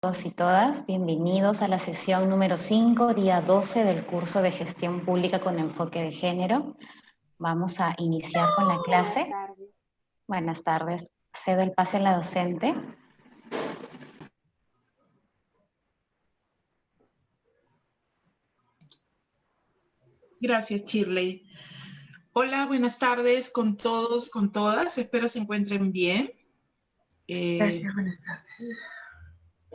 Todos y todas, bienvenidos a la sesión número 5, día 12 del curso de Gestión Pública con enfoque de género. Vamos a iniciar con la clase. Buenas tardes. Buenas tardes. Cedo el pase a la docente. Gracias, Shirley. Hola, buenas tardes con todos, con todas. Espero se encuentren bien. Gracias, buenas tardes.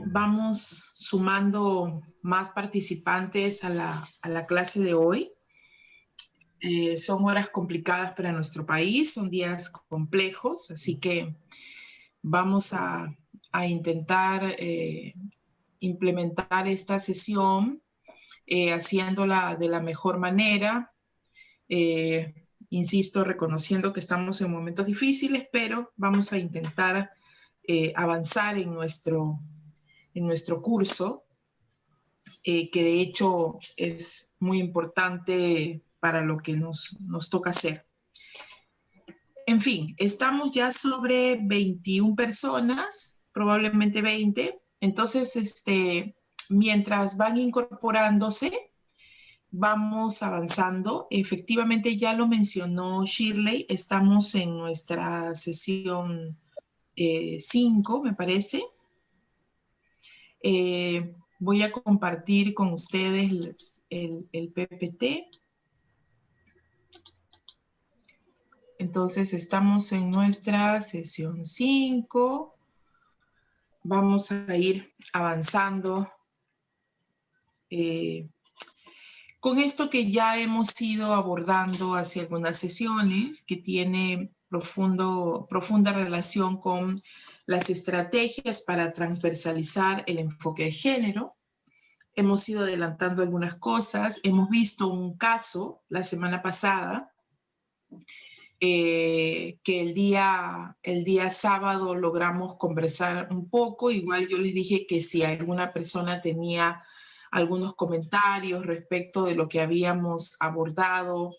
Vamos sumando más participantes a la clase de hoy. Son horas complicadas para nuestro país, son días complejos, así que vamos a intentar implementar esta sesión haciéndola de la mejor manera. Insisto, reconociendo que estamos en momentos difíciles, pero vamos a intentar avanzar en nuestro curso, que de hecho es muy importante para lo que nos toca hacer. En fin, estamos ya sobre 21 personas, probablemente 20. Entonces, mientras van incorporándose, vamos avanzando. Efectivamente, ya lo mencionó Shirley, estamos en nuestra sesión 5, me parece. Voy a compartir con ustedes el PPT. Entonces, estamos en nuestra sesión 5. Vamos a ir avanzando con esto que ya hemos ido abordando hace algunas sesiones, que tiene profunda relación con las estrategias para transversalizar el enfoque de género. Hemos ido adelantando algunas cosas. Hemos visto un caso la semana pasada, que el día sábado logramos conversar un poco. Igual yo les dije que si alguna persona tenía algunos comentarios respecto de lo que habíamos abordado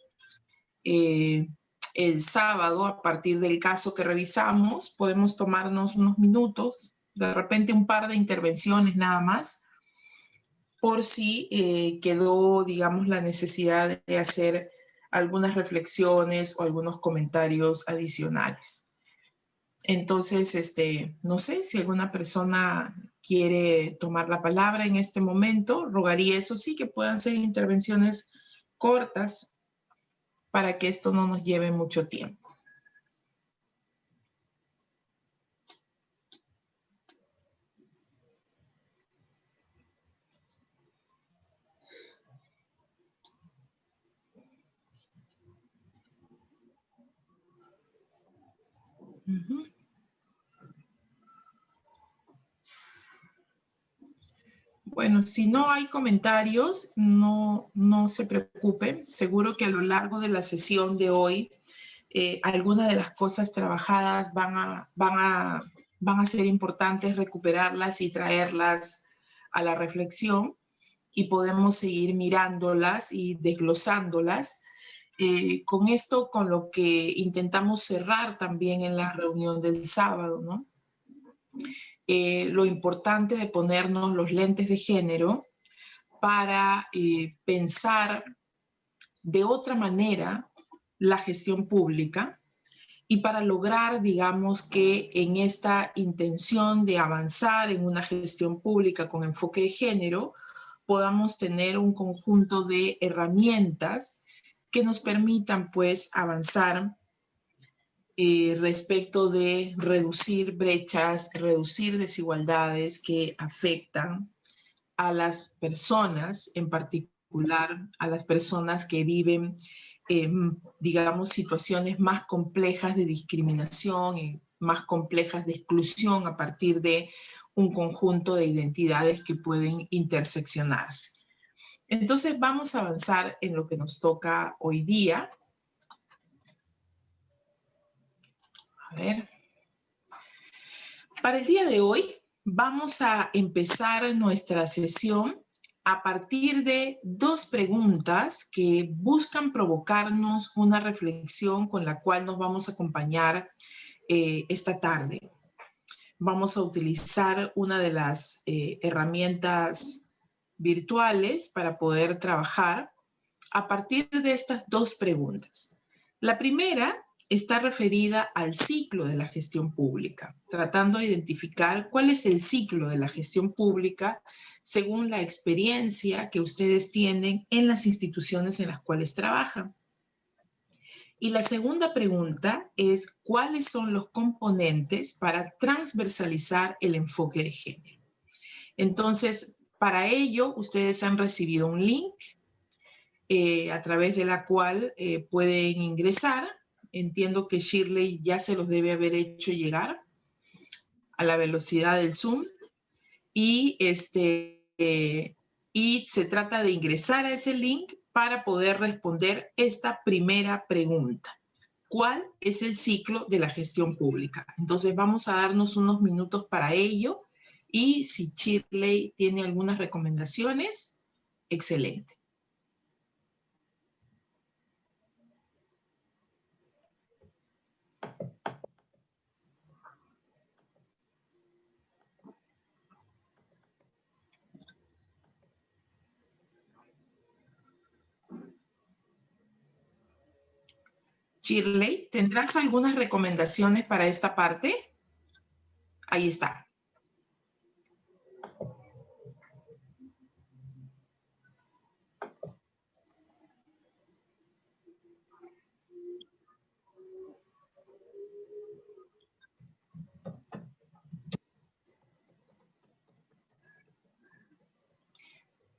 el sábado, a partir del caso que revisamos, podemos tomarnos unos minutos, de repente un par de intervenciones nada más, por si quedó, digamos, la necesidad de hacer algunas reflexiones o algunos comentarios adicionales. Entonces, no sé si alguna persona quiere tomar la palabra en este momento. Rogaría, eso sí, que puedan ser intervenciones cortas para que esto no nos lleve mucho tiempo. Bueno, si no hay comentarios, no se preocupen. Seguro que a lo largo de la sesión de hoy, algunas de las cosas trabajadas van a ser importantes recuperarlas y traerlas a la reflexión, y podemos seguir mirándolas y desglosándolas. Con esto, con lo que intentamos cerrar también en la reunión del sábado, ¿no? Lo importante de ponernos los lentes de género para pensar de otra manera la gestión pública, y para lograr, digamos, que en esta intención de avanzar en una gestión pública con enfoque de género, podamos tener un conjunto de herramientas que nos permitan, pues, avanzar respecto de reducir brechas, reducir desigualdades que afectan a las personas, en particular a las personas que viven, digamos, situaciones más complejas de discriminación y más complejas de exclusión a partir de un conjunto de identidades que pueden interseccionarse. Entonces vamos a avanzar en lo que nos toca hoy día. A ver. Para el día de hoy vamos a empezar nuestra sesión a partir de dos preguntas que buscan provocarnos una reflexión con la cual nos vamos a acompañar esta tarde. Vamos a utilizar una de las herramientas virtuales para poder trabajar a partir de estas dos preguntas. La primera está referida al ciclo de la gestión pública, tratando de identificar cuál es el ciclo de la gestión pública según la experiencia que ustedes tienen en las instituciones en las cuales trabajan. Y la segunda pregunta es, ¿cuáles son los componentes para transversalizar el enfoque de género? Entonces, para ello, ustedes han recibido un link a través de la cual pueden ingresar. Entiendo que Shirley ya se los debe haber hecho llegar a la velocidad del Zoom. Y se trata de ingresar a ese link para poder responder esta primera pregunta. ¿Cuál es el ciclo de la gestión pública? Entonces vamos a darnos unos minutos para ello y si Shirley tiene algunas recomendaciones, excelente. Shirley, ¿tendrás algunas recomendaciones para esta parte? Ahí está.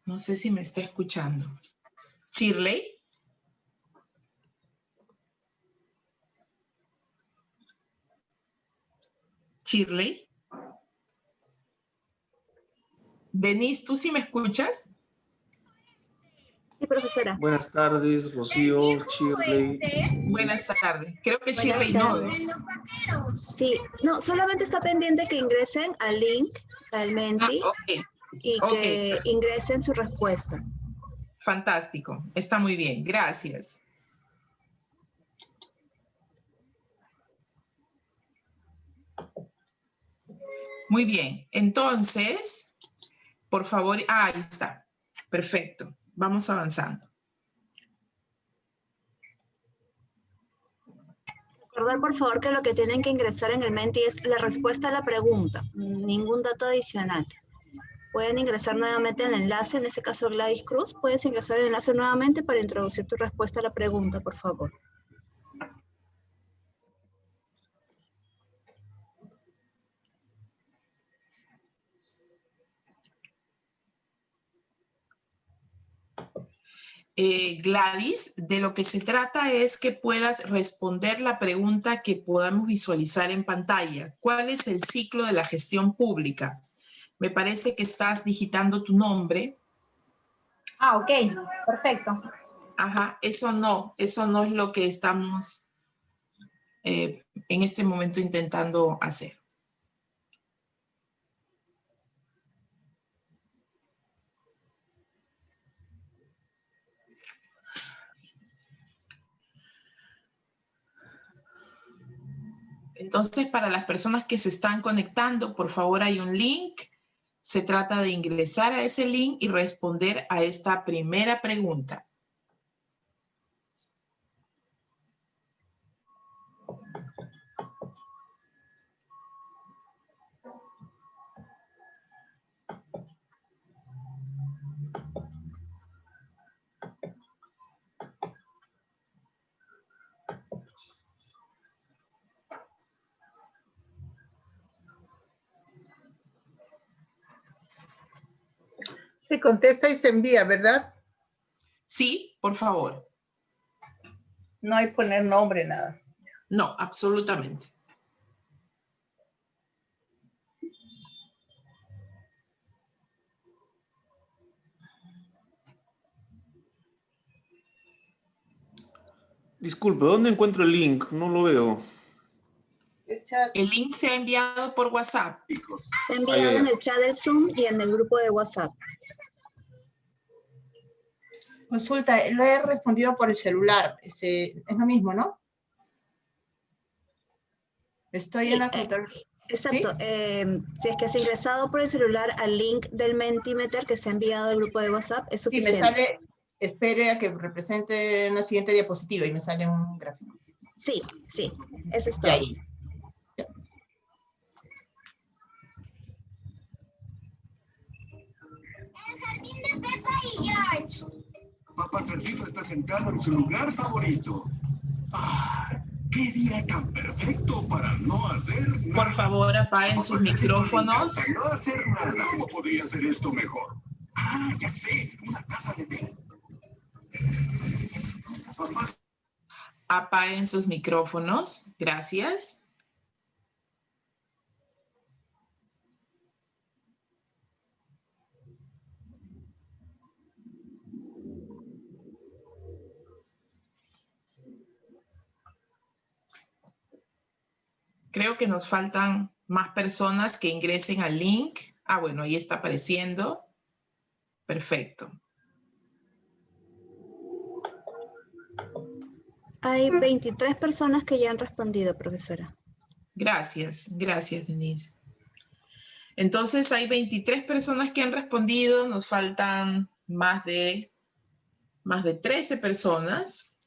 No sé si me está escuchando. Shirley. Shirley. Denise, ¿tú sí me escuchas? Sí, profesora. Buenas tardes, Rocío, Shirley. Buenas tardes. Creo que Buenas Shirley no. tardes. Sí, no, solamente está pendiente que ingresen al link, al Menti, y que ingresen su respuesta. Fantástico, está muy bien, gracias. Muy bien, entonces, por favor, ahí está, perfecto, vamos avanzando. Recordar, por favor, que lo que tienen que ingresar en el Menti es la respuesta a la pregunta, ningún dato adicional. Pueden ingresar nuevamente el enlace, en este caso Gladys Cruz, puedes ingresar el enlace nuevamente para introducir tu respuesta a la pregunta, por favor. Gladys, de lo que se trata es que puedas responder la pregunta que podamos visualizar en pantalla. ¿Cuál es el ciclo de la gestión pública? Me parece que estás digitando tu nombre. Ah, ok, perfecto. Ajá, eso no es lo que estamos en este momento intentando hacer. Entonces, para las personas que se están conectando, por favor, hay un link. Se trata de ingresar a ese link y responder a esta primera pregunta. Se contesta y se envía, ¿verdad? Sí, por favor. No hay poner nombre, nada. No, absolutamente. Disculpe, ¿dónde encuentro el link? No lo veo. El link se ha enviado por WhatsApp. Se ha enviado en el chat del Zoom y en el grupo de WhatsApp. Consulta, lo he respondido por el celular. Es lo mismo, ¿no? Estoy en la computadora. Exacto. Si es que has ingresado por el celular al link del Mentimeter que se ha enviado al grupo de WhatsApp, es Sí, me suficiente. sale, espere a que represente una siguiente diapositiva y me sale un gráfico. Sí, sí, eso es Y todo. ahí. El jardín de Peppa y George. Papá Cerdito está sentado en su lugar favorito. ¡Ah! ¡Qué día tan perfecto para no hacer nada! Por favor, apaguen sus micrófonos. No hacer nada. ¿Cómo podría hacer esto mejor? Ah, ya sé, una taza de té. Papá. Apaguen sus micrófonos. Gracias. Creo que nos faltan más personas que ingresen al link. Ah, bueno, ahí está apareciendo. Perfecto. Hay 23 personas que ya han respondido, profesora. Gracias, Denise. Entonces hay 23 personas que han respondido, nos faltan más de 13 personas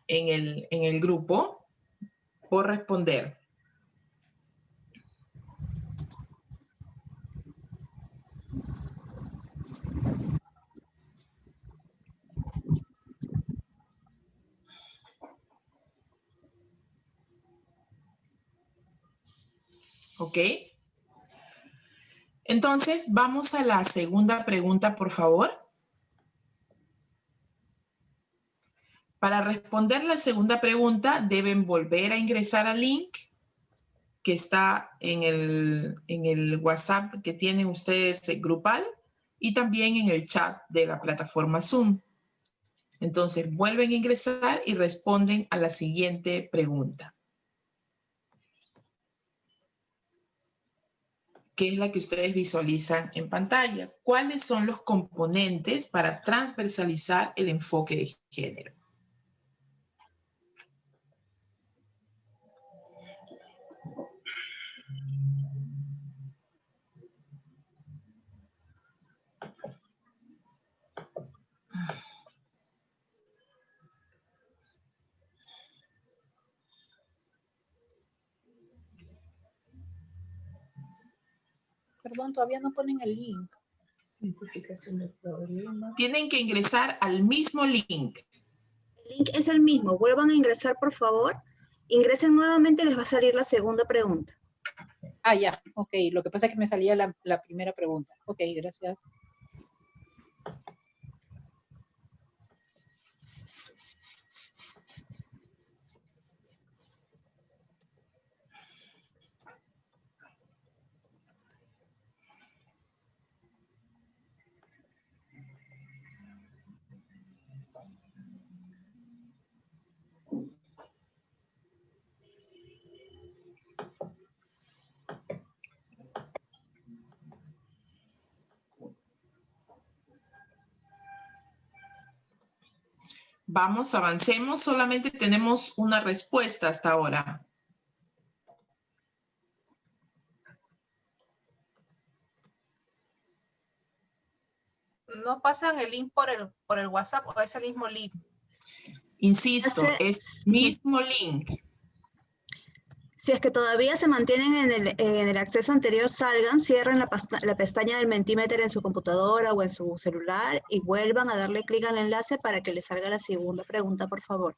en el grupo por responder. ¿Ok? Entonces, vamos a la segunda pregunta, por favor. Para responder la segunda pregunta, deben volver a ingresar al link que está en el WhatsApp que tienen ustedes grupal y también en el chat de la plataforma Zoom. Entonces, vuelven a ingresar y responden a la siguiente pregunta, que es la que ustedes visualizan en pantalla. ¿Cuáles son los componentes para transversalizar el enfoque de género? Perdón, todavía no ponen el link. Identificación del problema. Tienen que ingresar al mismo link. El link es el mismo. Vuelvan a ingresar, por favor. Ingresen nuevamente y les va a salir la segunda pregunta. Ah, ya, ok. Lo que pasa es que me salía la primera pregunta. Ok, gracias. Vamos, avancemos. Solamente tenemos una respuesta hasta ahora. ¿No pasan el link por el WhatsApp o es el mismo link? Insisto, es mismo link. Si es que todavía se mantienen en el acceso anterior, salgan, cierren la pestaña del Mentimeter en su computadora o en su celular y vuelvan a darle clic al enlace para que les salga la segunda pregunta, por favor.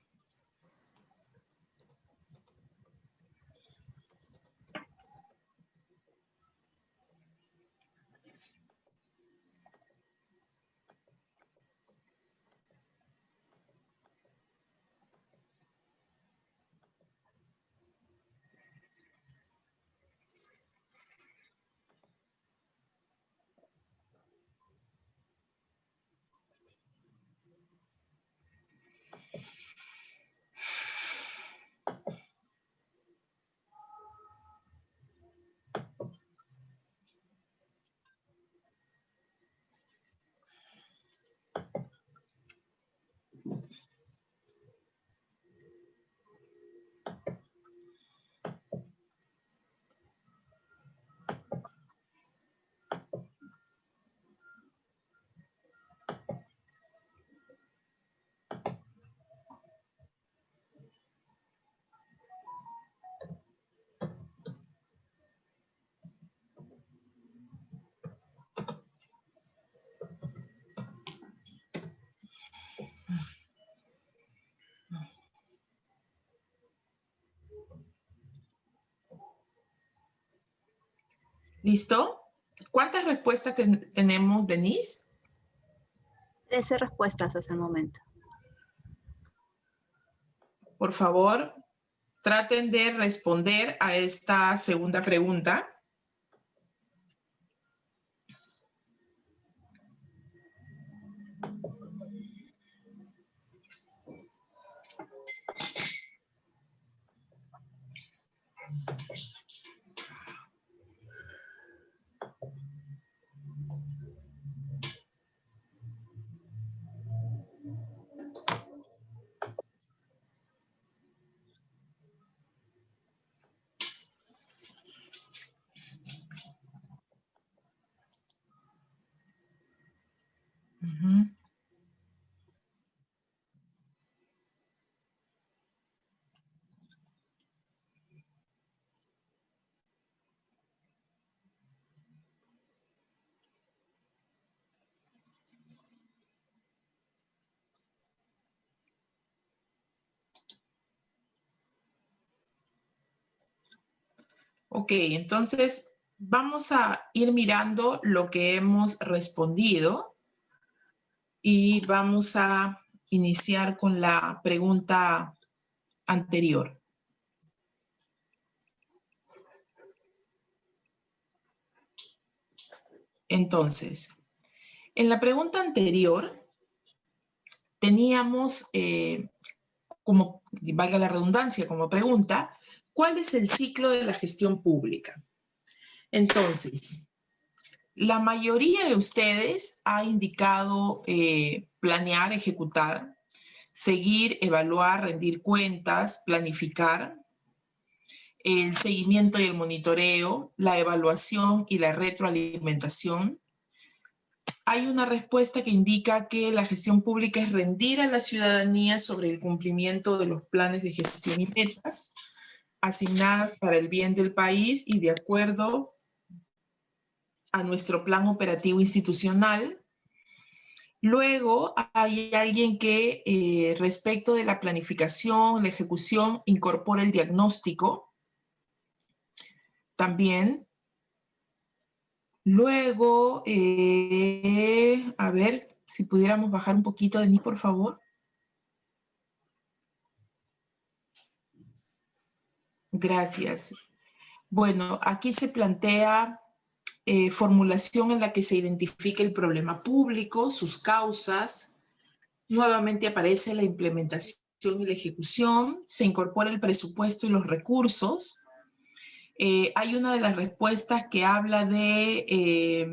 ¿Listo? ¿Cuántas respuestas tenemos, Denise? 13 respuestas hasta el momento. Por favor, traten de responder a esta segunda pregunta. Ujú. Ok, entonces vamos a ir mirando lo que hemos respondido y vamos a iniciar con la pregunta anterior. Entonces, en la pregunta anterior teníamos, como valga la redundancia, como pregunta, ¿cuál es el ciclo de la gestión pública? Entonces, la mayoría de ustedes ha indicado planear, ejecutar, seguir, evaluar, rendir cuentas, planificar, el seguimiento y el monitoreo, la evaluación y la retroalimentación. Hay una respuesta que indica que la gestión pública es rendir a la ciudadanía sobre el cumplimiento de los planes de gestión y metas asignadas para el bien del país y de acuerdo a nuestro plan operativo institucional. Luego hay alguien que respecto de la planificación, la ejecución, incorpora el diagnóstico también. Luego, a ver, si pudiéramos bajar un poquito de mí, por favor. Gracias. Bueno, aquí se plantea formulación en la que se identifica el problema público, sus causas. Nuevamente aparece la implementación y la ejecución. Se incorpora el presupuesto y los recursos. Hay una de las respuestas que habla de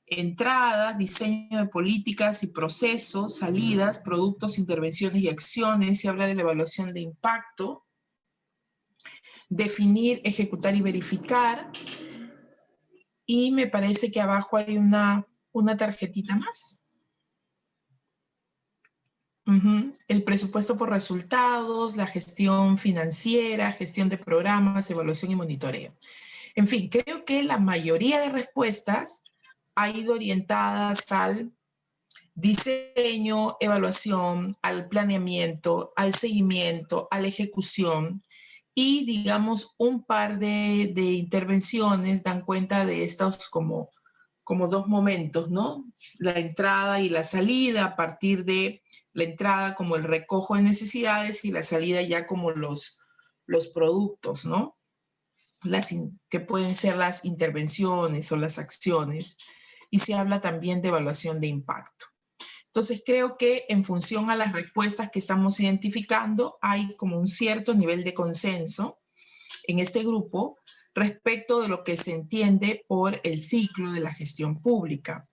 entradas, diseño de políticas y procesos, salidas, productos, intervenciones y acciones. Se habla de la evaluación de impacto. Definir, ejecutar y verificar. Y me parece que abajo hay una tarjetita más. El presupuesto por resultados, la gestión financiera, gestión de programas, evaluación y monitoreo. En fin, creo que la mayoría de respuestas ha ido orientadas al diseño, evaluación, al planeamiento, al seguimiento, a la ejecución y, digamos, un par de intervenciones dan cuenta de estos como dos momentos, ¿no? La entrada y la salida, a partir de la entrada como el recojo de necesidades y la salida ya como los productos, ¿no? Que pueden ser las intervenciones o las acciones. Y se habla también de evaluación de impacto. Entonces creo que en función a las respuestas que estamos identificando, hay como un cierto nivel de consenso en este grupo respecto de lo que se entiende por el ciclo de la gestión pública.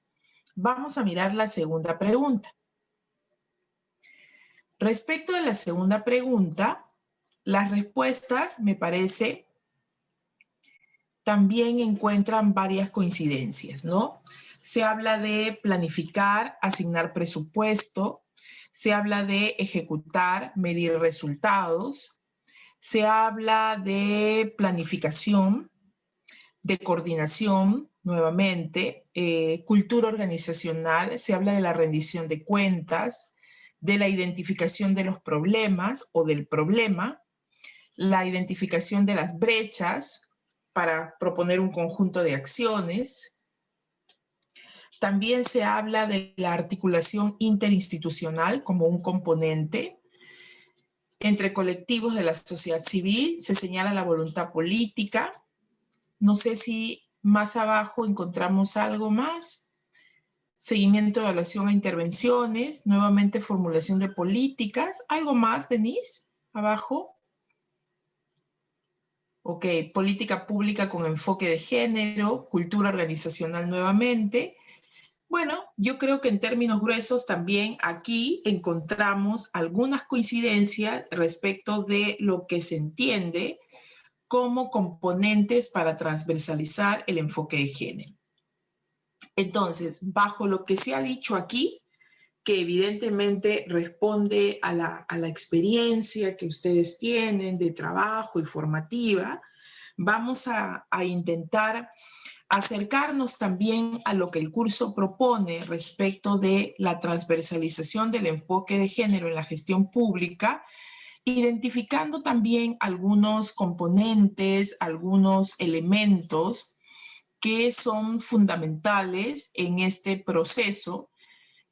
Vamos a mirar la segunda pregunta. Respecto de la segunda pregunta, las respuestas, me parece, también encuentran varias coincidencias, ¿no? Se habla de planificar, asignar presupuesto, se habla de ejecutar, medir resultados, se habla de planificación, de coordinación, nuevamente, cultura organizacional, se habla de la rendición de cuentas, de la identificación de los problemas o del problema, la identificación de las brechas, para proponer un conjunto de acciones. También se habla de la articulación interinstitucional como un componente. Entre colectivos de la sociedad civil se señala la voluntad política. No sé si más abajo encontramos algo más. Seguimiento, evaluación e intervenciones. Nuevamente formulación de políticas. ¿Algo más, Denise? Abajo. Ok, política pública con enfoque de género, cultura organizacional nuevamente. Bueno, yo creo que en términos gruesos también aquí encontramos algunas coincidencias respecto de lo que se entiende como componentes para transversalizar el enfoque de género. Entonces, bajo lo que se ha dicho aquí, que evidentemente responde a la experiencia que ustedes tienen de trabajo y formativa, vamos a intentar acercarnos también a lo que el curso propone respecto de la transversalización del enfoque de género en la gestión pública, identificando también algunos componentes, algunos elementos que son fundamentales en este proceso,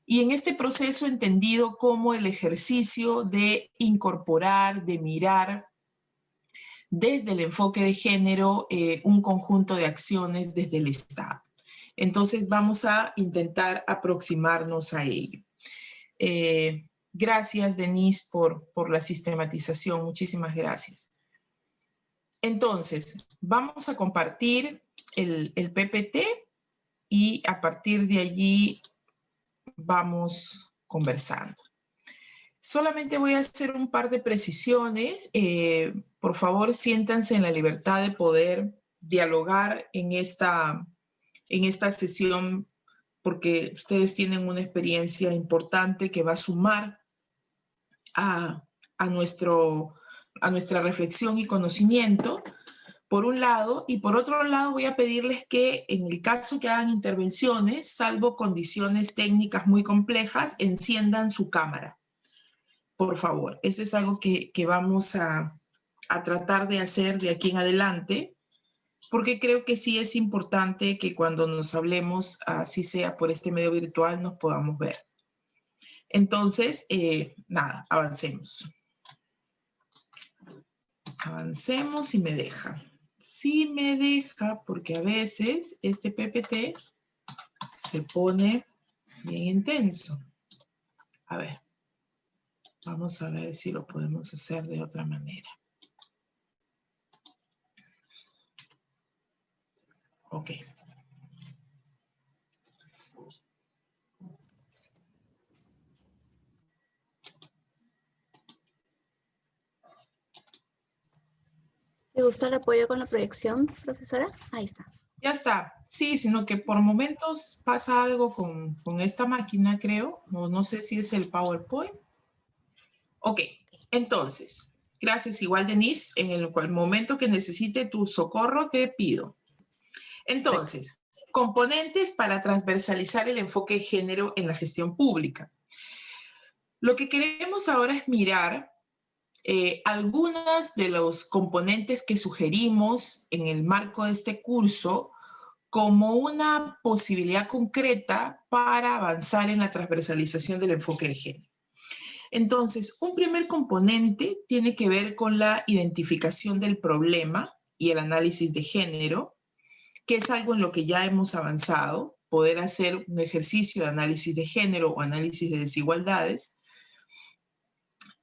y en este proceso entendido como el ejercicio de incorporar, de mirar desde el enfoque de género un conjunto de acciones desde el Estado. Entonces vamos a intentar aproximarnos a ello. Gracias, Denise, por la sistematización. Muchísimas gracias. Entonces, vamos a compartir el PPT y a partir de allí vamos conversando. Solamente voy a hacer un par de precisiones. Por favor, siéntanse en la libertad de poder dialogar en esta sesión, porque ustedes tienen una experiencia importante que va a sumar a nuestra reflexión y conocimiento, por un lado, y por otro lado voy a pedirles que en el caso que hagan intervenciones, salvo condiciones técnicas muy complejas, enciendan su cámara. Por favor, eso es algo que vamos a tratar de hacer de aquí en adelante, porque creo que sí es importante que cuando nos hablemos, así sea por este medio virtual, nos podamos ver. Entonces, nada, avancemos. Avancemos y me deja. Sí me deja, porque a veces este PPT se pone bien intenso. A ver. Vamos a ver si lo podemos hacer de otra manera. Ok. ¿Le gusta el apoyo con la proyección, profesora? Ahí está. Ya está. Sí, sino que por momentos pasa algo con esta máquina, creo. No sé si es el PowerPoint. Ok, entonces, gracias igual, Denise. En el momento que necesite tu socorro, te pido. Entonces, componentes para transversalizar el enfoque de género en la gestión pública. Lo que queremos ahora es mirar algunas de los componentes que sugerimos en el marco de este curso como una posibilidad concreta para avanzar en la transversalización del enfoque de género. Entonces, un primer componente tiene que ver con la identificación del problema y el análisis de género, que es algo en lo que ya hemos avanzado, poder hacer un ejercicio de análisis de género o análisis de desigualdades.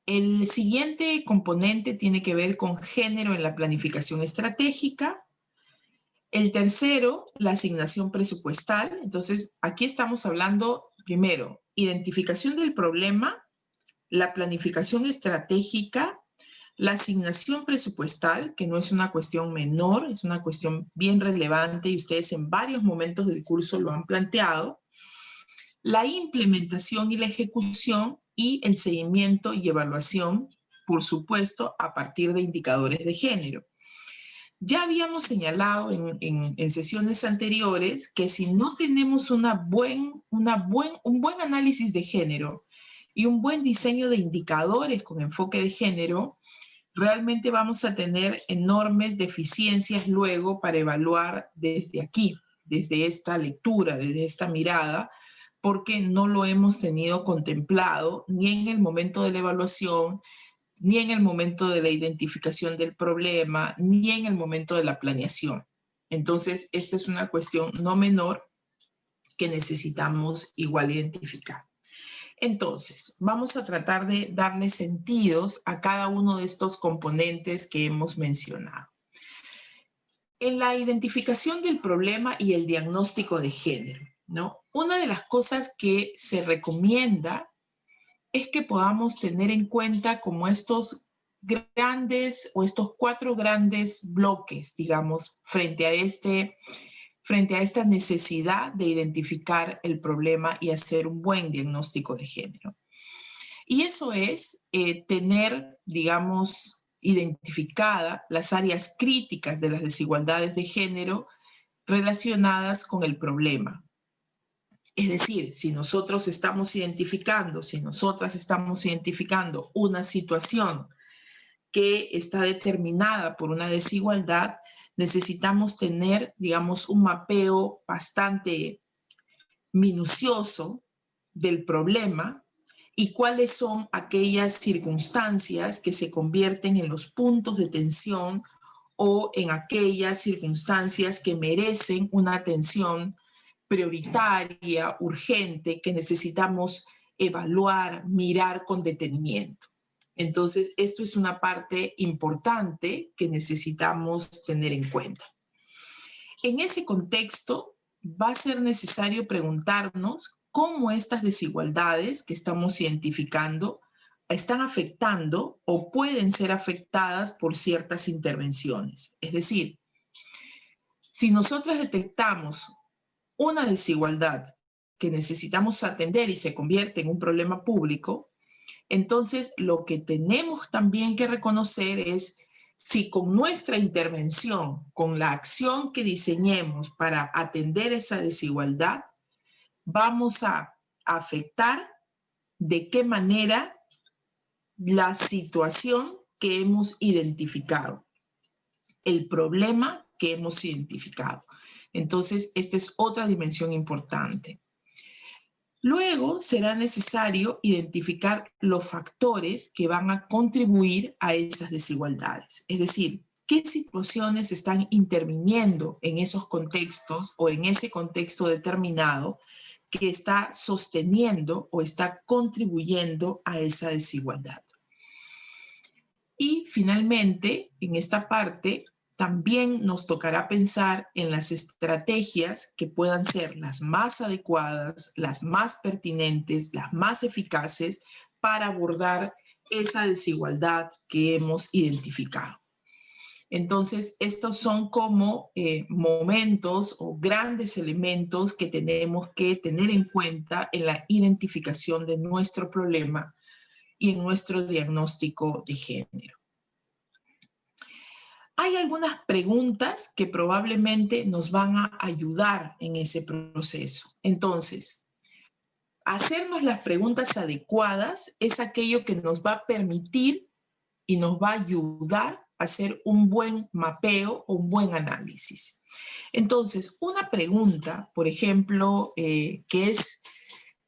El siguiente componente tiene que ver con género en la planificación estratégica. El tercero, la asignación presupuestal. Entonces, aquí estamos hablando, primero, identificación del problema, la planificación estratégica, la asignación presupuestal, que no es una cuestión menor, es una cuestión bien relevante y ustedes en varios momentos del curso lo han planteado, la implementación y la ejecución y el seguimiento y evaluación, por supuesto, a partir de indicadores de género. Ya habíamos señalado en sesiones anteriores que si no tenemos un buen análisis de género y un buen diseño de indicadores con enfoque de género, realmente vamos a tener enormes deficiencias luego para evaluar desde aquí, desde esta lectura, desde esta mirada, porque no lo hemos tenido contemplado ni en el momento de la evaluación, ni en el momento de la identificación del problema, ni en el momento de la planeación. Entonces, esta es una cuestión no menor que necesitamos igual identificar. Entonces, vamos a tratar de darle sentidos a cada uno de estos componentes que hemos mencionado. En la identificación del problema y el diagnóstico de género, ¿no? Una de las cosas que se recomienda es que podamos tener en cuenta como estos grandes o estos 4 grandes bloques, digamos, frente a esta necesidad de identificar el problema y hacer un buen diagnóstico de género. Y eso es tener, digamos, identificada las áreas críticas de las desigualdades de género relacionadas con el problema. Es decir, si nosotros estamos identificando, si nosotras estamos identificando una situación que está determinada por una desigualdad, necesitamos tener, digamos, un mapeo bastante minucioso del problema y cuáles son aquellas circunstancias que se convierten en los puntos de tensión o en aquellas circunstancias que merecen una atención prioritaria, urgente, que necesitamos evaluar, mirar con detenimiento. Entonces, esto es una parte importante que necesitamos tener en cuenta. En ese contexto, va a ser necesario preguntarnos cómo estas desigualdades que estamos identificando están afectando o pueden ser afectadas por ciertas intervenciones. Es decir, si nosotros detectamos una desigualdad que necesitamos atender y se convierte en un problema público, entonces lo que tenemos también que reconocer es si con nuestra intervención, con la acción que diseñemos para atender esa desigualdad, vamos a afectar de qué manera la situación que hemos identificado, el problema que hemos identificado. Entonces, esta es otra dimensión importante. Luego, será necesario identificar los factores que van a contribuir a esas desigualdades. Es decir, qué situaciones están interviniendo en esos contextos o en ese contexto determinado que está sosteniendo o está contribuyendo a esa desigualdad. Y finalmente, en esta parte, también nos tocará pensar en las estrategias que puedan ser las más adecuadas, las más pertinentes, las más eficaces para abordar esa desigualdad que hemos identificado. Entonces, estos son como momentos o grandes elementos que tenemos que tener en cuenta en la identificación de nuestro problema y en nuestro diagnóstico de género. Hay algunas preguntas que probablemente nos van a ayudar en ese proceso. Entonces, hacernos las preguntas adecuadas es aquello que nos va a permitir y nos va a ayudar a hacer un buen mapeo o un buen análisis. Entonces, una pregunta, por ejemplo, que es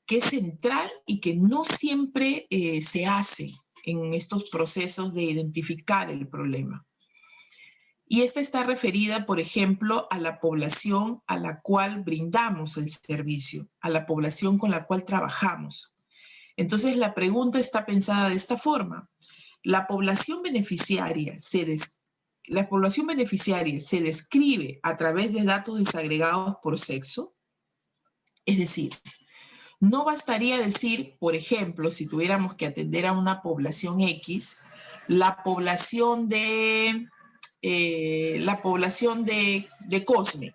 central y que no siempre se hace en estos procesos de identificar el problema. Y esta está referida, por ejemplo, a la población a la cual brindamos el servicio, a la población con la cual trabajamos. Entonces, la pregunta está pensada de esta forma. ¿La población beneficiaria se describe a través de datos desagregados por sexo? Es decir, no bastaría decir, por ejemplo, si tuviéramos que atender a una población X, la población de Cosme.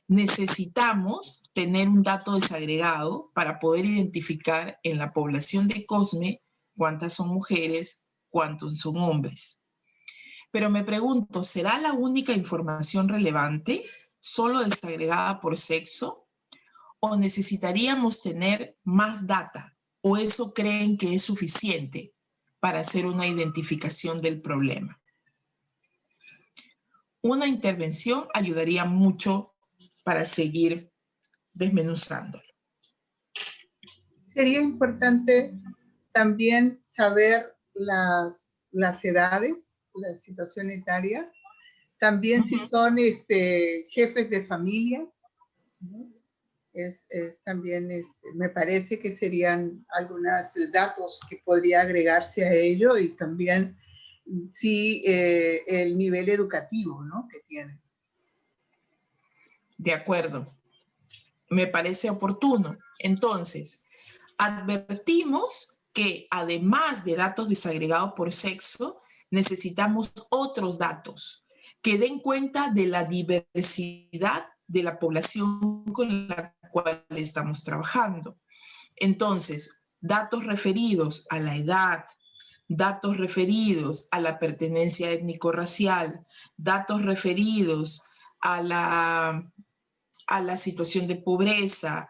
Necesitamos tener un dato desagregado para poder identificar en la población de Cosme cuántas son mujeres, cuántos son hombres. Pero me pregunto, ¿será la única información relevante solo desagregada por sexo? ¿O necesitaríamos tener más data? ¿O eso creen que es suficiente para hacer una identificación del problema. Una intervención ayudaría mucho para seguir desmenuzándolo. Sería importante también saber las edades, la situación etaria, también si son jefes de familia, ¿no? También me parece que serían algunos datos que podría agregarse a ello, y también sí el nivel educativo, ¿no?, que tienen. De acuerdo. Me parece oportuno. Entonces, advertimos que además de datos desagregados por sexo, necesitamos otros datos que den cuenta de la diversidad de la población con la cual estamos trabajando. Entonces, datos referidos a la edad, datos referidos a la pertenencia étnico-racial, datos referidos a la situación de pobreza,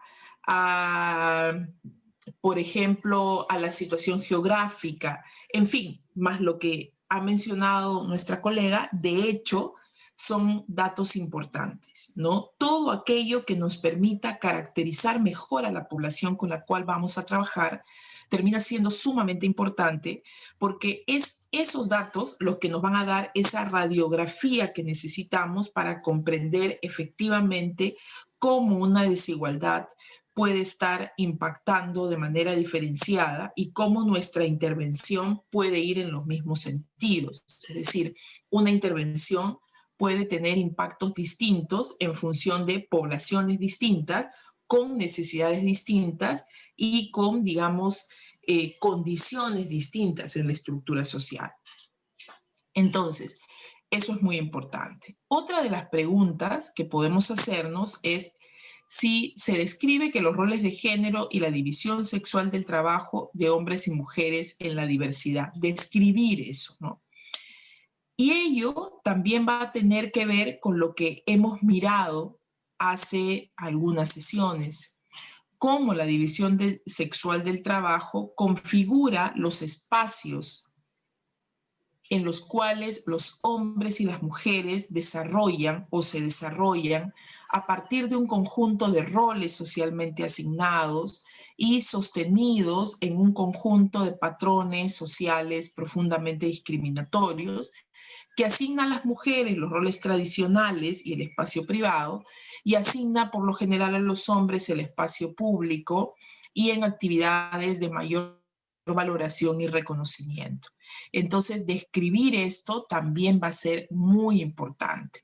por ejemplo, a la situación geográfica, en fin, más lo que ha mencionado nuestra colega, de hecho, son datos importantes, ¿no? Todo aquello que nos permita caracterizar mejor a la población con la cual vamos a trabajar termina siendo sumamente importante, porque es esos datos los que nos van a dar esa radiografía que necesitamos para comprender efectivamente cómo una desigualdad puede estar impactando de manera diferenciada y cómo nuestra intervención puede ir en los mismos sentidos. Es decir, una intervención puede tener impactos distintos en función de poblaciones distintas, con necesidades distintas y con, digamos, condiciones distintas en la estructura social. Entonces, eso es muy importante. Otra de las preguntas que podemos hacernos es si se describe que los roles de género y la división sexual del trabajo de hombres y mujeres en la diversidad. Describir eso, ¿no? Y ello también va a tener que ver con lo que hemos mirado hace algunas sesiones, cómo la división sexual del trabajo configura los espacios en los cuales los hombres y las mujeres desarrollan o se desarrollan a partir de un conjunto de roles socialmente asignados y sostenidos en un conjunto de patrones sociales profundamente discriminatorios que asigna a las mujeres los roles tradicionales y el espacio privado, y asigna por lo general a los hombres el espacio público y en actividades de mayor valoración y reconocimiento. Entonces, describir esto también va a ser muy importante,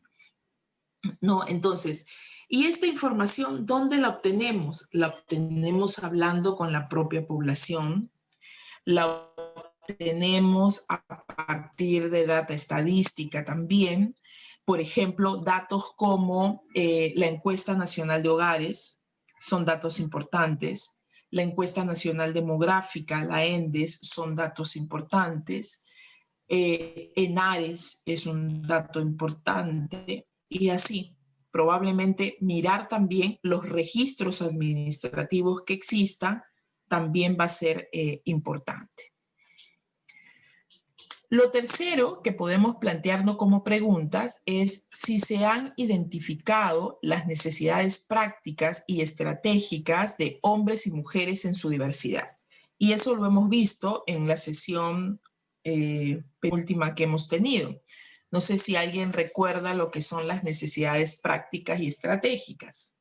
¿no? Entonces, ¿y esta información dónde la obtenemos? La obtenemos hablando con la propia población, la tenemos a partir de data estadística también, por ejemplo, datos como la encuesta nacional de hogares son datos importantes, la encuesta nacional demográfica, la ENDES, son datos importantes, ENARES es un dato importante, y así. Probablemente mirar también los registros administrativos que existan también va a ser importante. Lo tercero que podemos plantearnos como preguntas es si se han identificado las necesidades prácticas y estratégicas de hombres y mujeres en su diversidad. Y eso lo hemos visto en la sesión última que hemos tenido. No sé si alguien recuerda lo que son las necesidades prácticas y estratégicas.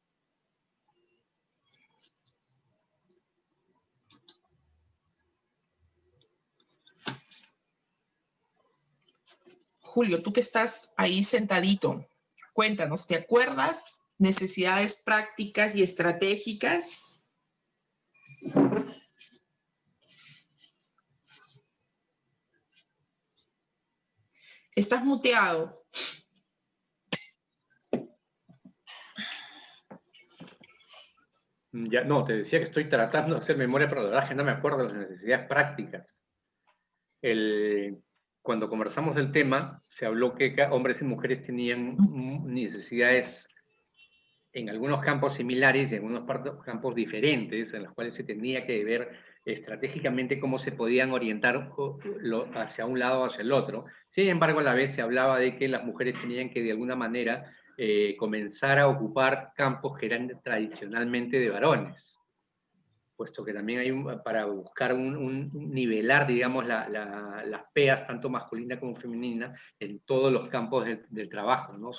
Julio, tú que estás ahí sentadito, cuéntanos, ¿te acuerdas? Necesidades prácticas y estratégicas. Estás muteado. Ya, no, te decía que estoy tratando de hacer memoria, pero la verdad es que no me acuerdo de las necesidades prácticas. Cuando conversamos del tema, se habló que hombres y mujeres tenían necesidades en algunos campos similares y en algunos campos diferentes, en los cuales se tenía que ver estratégicamente cómo se podían orientar hacia un lado o hacia el otro. Sin embargo, a la vez se hablaba de que las mujeres tenían que de alguna manera comenzar a ocupar campos que eran tradicionalmente de varones, puesto que también hay para buscar un nivelar, digamos, las peas, tanto masculina como femenina, en todos los campos del trabajo, ¿no?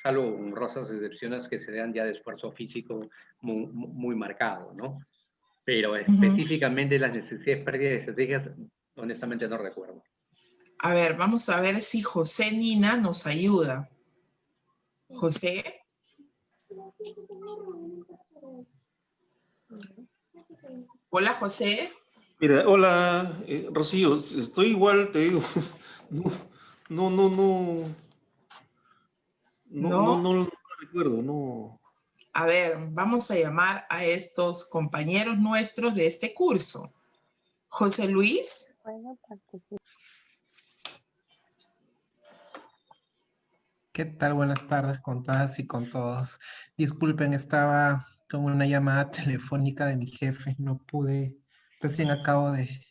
Salvo honrosas excepciones que se dan ya de esfuerzo físico muy marcado, ¿no? Pero específicamente las necesidades prácticas y estrategias, honestamente no recuerdo. A ver, vamos a ver si José Nina nos ayuda. José. Hola, José. Mira, hola, Rocío, estoy igual, te digo. No recuerdo, no. A ver, vamos a llamar a estos compañeros nuestros de este curso. José Luis. ¿Qué tal? Buenas tardes con todas y con todos. Disculpen, estaba con una llamada telefónica de mi jefe, no pude, recién acabo de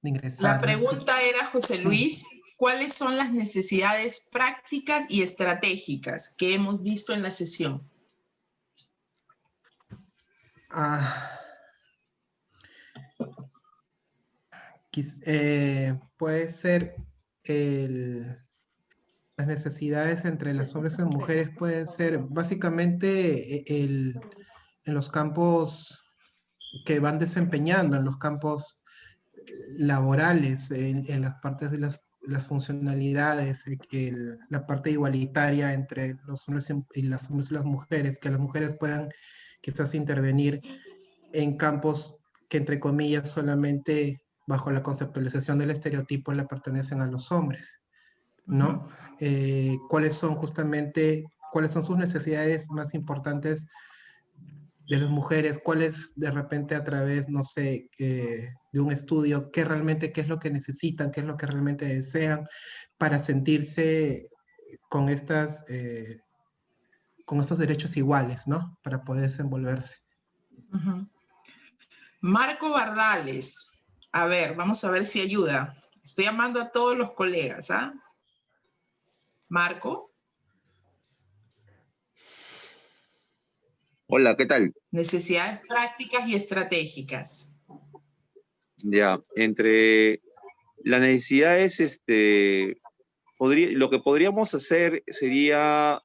ingresar. La pregunta era, José Sí. Luis, ¿cuáles son las necesidades prácticas y estratégicas que hemos visto en la sesión? Puede ser las necesidades entre los hombres y mujeres pueden ser básicamente en los campos que van desempeñando, en los campos laborales, en las partes de las funcionalidades, la parte igualitaria entre los hombres y las hombres y las mujeres, que las mujeres puedan quizás intervenir en campos que entre comillas solamente bajo la conceptualización del estereotipo le pertenecen a los hombres, ¿no? ¿Cuáles son sus necesidades más importantes de las mujeres? ¿Cuáles de repente a través, no sé, de un estudio, qué es lo que necesitan, qué es lo que realmente desean para sentirse con estos derechos iguales, ¿no? Para poder desenvolverse. Marco Bardales. A ver, vamos a ver si ayuda. Estoy llamando a todos los colegas, ¿ah? Marco. Hola, ¿qué tal? Necesidades prácticas y estratégicas. Ya, entre las necesidades, lo que podríamos hacer sería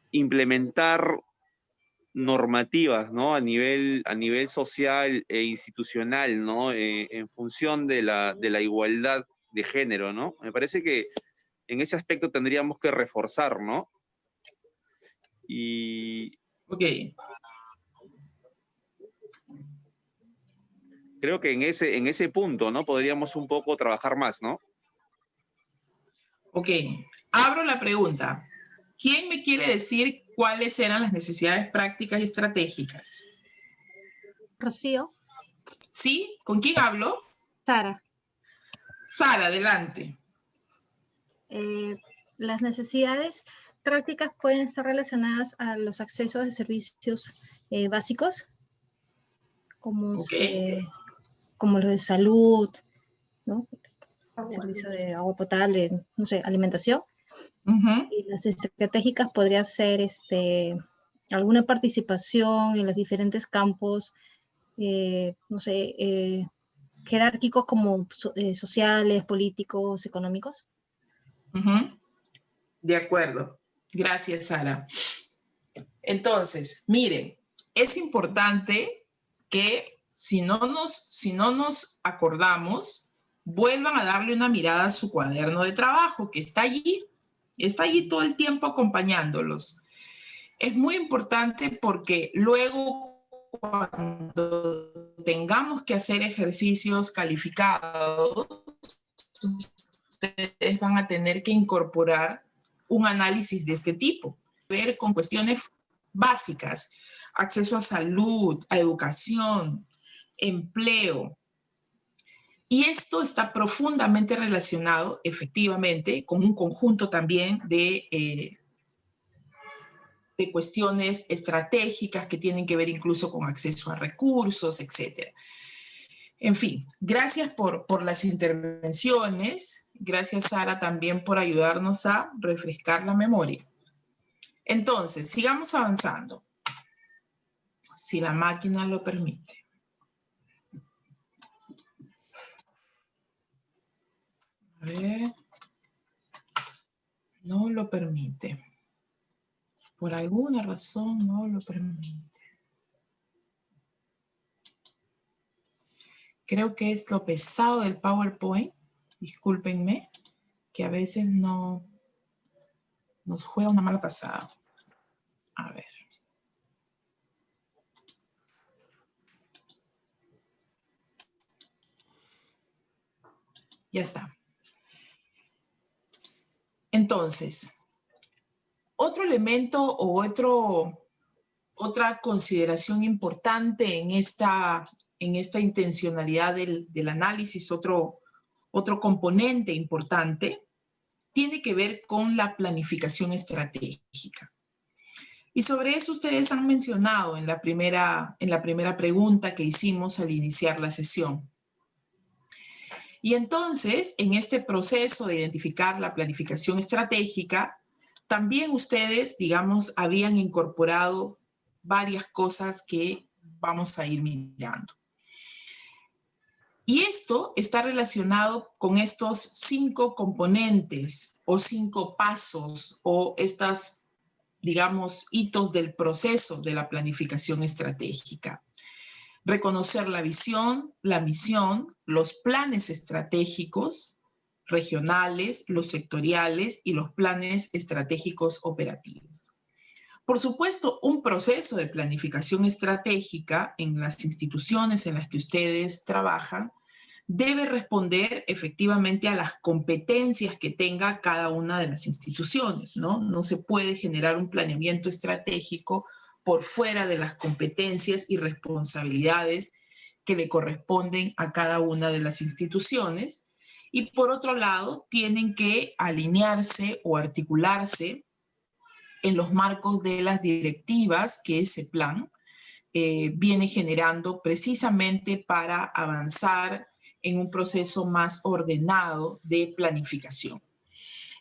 implementar normativas, ¿no? A nivel social e institucional, ¿no? En función de la igualdad de género, ¿no? Me parece que en ese aspecto tendríamos que reforzar, ¿no? Ok. Creo que en ese punto, ¿no? Podríamos un poco trabajar más, ¿no? Ok. Abro la pregunta. ¿Quién me quiere decir cuáles eran las necesidades prácticas y estratégicas? Rocío. ¿Sí? ¿Con quién hablo? Sara. Sara, adelante. Las necesidades prácticas pueden estar relacionadas a los accesos de servicios básicos, como, como los de salud, ¿no? Servicio de agua potable, no sé, alimentación. Y las estratégicas podría ser alguna participación en los diferentes campos, no sé, jerárquicos como sociales, políticos, económicos. De acuerdo. Gracias, Sara. Entonces, miren, es importante que si no nos acordamos, vuelvan a darle una mirada a su cuaderno de trabajo, que está allí todo el tiempo acompañándolos. Es muy importante porque luego cuando tengamos que hacer ejercicios calificados, ustedes van a tener que incorporar un análisis de este tipo, ver con cuestiones básicas, acceso a salud, a educación, empleo. Y esto está profundamente relacionado, efectivamente, con un conjunto también de de cuestiones estratégicas que tienen que ver incluso con acceso a recursos, etc. En fin, gracias por las intervenciones. Gracias, Sara, también por ayudarnos a refrescar la memoria. Entonces, sigamos avanzando, si la máquina lo permite. A ver. No lo permite. Por alguna razón no lo permite. Creo que es lo pesado del PowerPoint. Discúlpenme, que a veces no nos juega una mala pasada. A ver. Ya está. Entonces, otro elemento o otra consideración importante en esta intencionalidad del análisis, otro componente importante, tiene que ver con la planificación estratégica. Y sobre eso ustedes han mencionado en la primera pregunta que hicimos al iniciar la sesión. Y entonces, en este proceso de identificar la planificación estratégica, también ustedes, digamos, habían incorporado varias cosas que vamos a ir mirando. Y esto está relacionado con estos 5 componentes o 5 pasos o estas, digamos, hitos del proceso de la planificación estratégica. Reconocer la visión, la misión, los planes estratégicos regionales, los sectoriales y los planes estratégicos operativos. Por supuesto, un proceso de planificación estratégica en las instituciones en las que ustedes trabajan debe responder efectivamente a las competencias que tenga cada una de las instituciones, ¿no? No se puede generar un planeamiento estratégico por fuera de las competencias y responsabilidades que le corresponden a cada una de las instituciones. Y por otro lado, tienen que alinearse o articularse en los marcos de las directivas que ese plan viene generando precisamente para avanzar en un proceso más ordenado de planificación.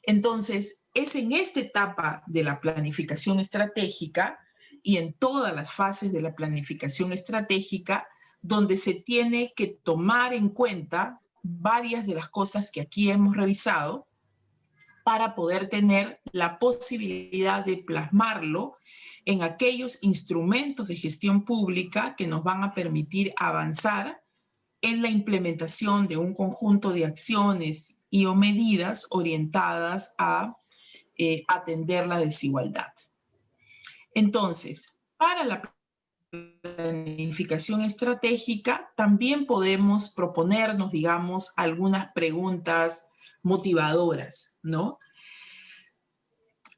Entonces, es en esta etapa de la planificación estratégica y en todas las fases de la planificación estratégica donde se tiene que tomar en cuenta varias de las cosas que aquí hemos revisado para poder tener la posibilidad de plasmarlo en aquellos instrumentos de gestión pública que nos van a permitir avanzar en la implementación de un conjunto de acciones y o medidas orientadas a atender la desigualdad. Entonces, para la planificación estratégica también podemos proponernos, digamos, algunas preguntas motivadoras, ¿no?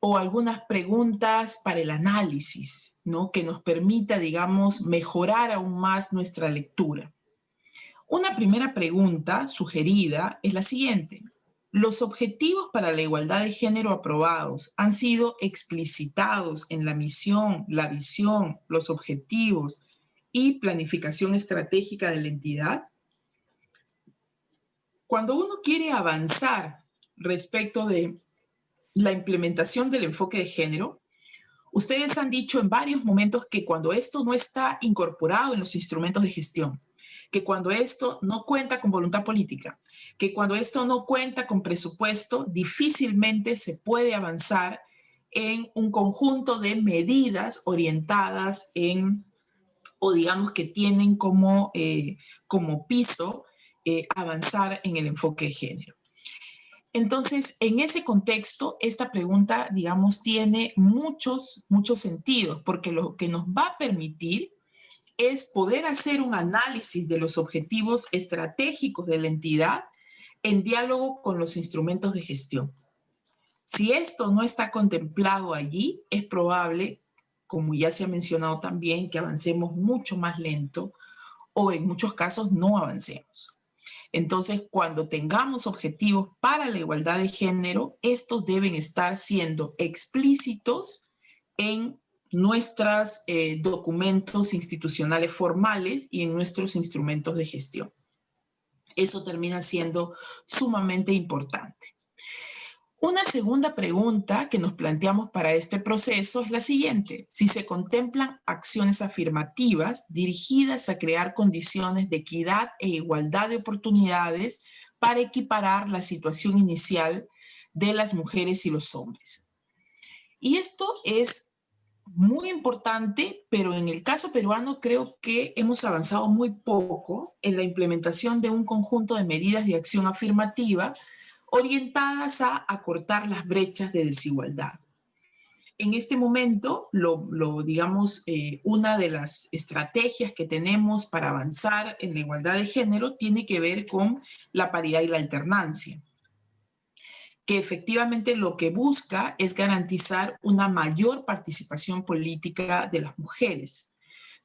O algunas preguntas para el análisis, ¿no? Que nos permita, digamos, mejorar aún más nuestra lectura. Una primera pregunta sugerida es la siguiente. ¿Los objetivos para la igualdad de género aprobados han sido explicitados en la misión, la visión, los objetivos y planificación estratégica de la entidad? Cuando uno quiere avanzar respecto de la implementación del enfoque de género, ustedes han dicho en varios momentos que cuando esto no está incorporado en los instrumentos de gestión, que cuando esto no cuenta con voluntad política, que cuando esto no cuenta con presupuesto, difícilmente se puede avanzar en un conjunto de medidas orientadas en, o digamos que tienen como piso avanzar en el enfoque de género. Entonces, en ese contexto, esta pregunta, digamos, tiene muchos sentidos, porque lo que nos va a permitir es poder hacer un análisis de los objetivos estratégicos de la entidad en diálogo con los instrumentos de gestión. Si esto no está contemplado allí, es probable, como ya se ha mencionado también, que avancemos mucho más lento o en muchos casos no avancemos. Entonces, cuando tengamos objetivos para la igualdad de género, estos deben estar siendo explícitos en nuestros documentos institucionales formales y en nuestros instrumentos de gestión. Eso termina siendo sumamente importante. Una segunda pregunta que nos planteamos para este proceso es la siguiente: si se contemplan acciones afirmativas dirigidas a crear condiciones de equidad e igualdad de oportunidades para equiparar la situación inicial de las mujeres y los hombres. Y esto es muy importante, pero en el caso peruano creo que hemos avanzado muy poco en la implementación de un conjunto de medidas de acción afirmativa orientadas a acortar las brechas de desigualdad. En este momento, digamos, una de las estrategias que tenemos para avanzar en la igualdad de género tiene que ver con la paridad y la alternancia, que efectivamente lo que busca es garantizar una mayor participación política de las mujeres.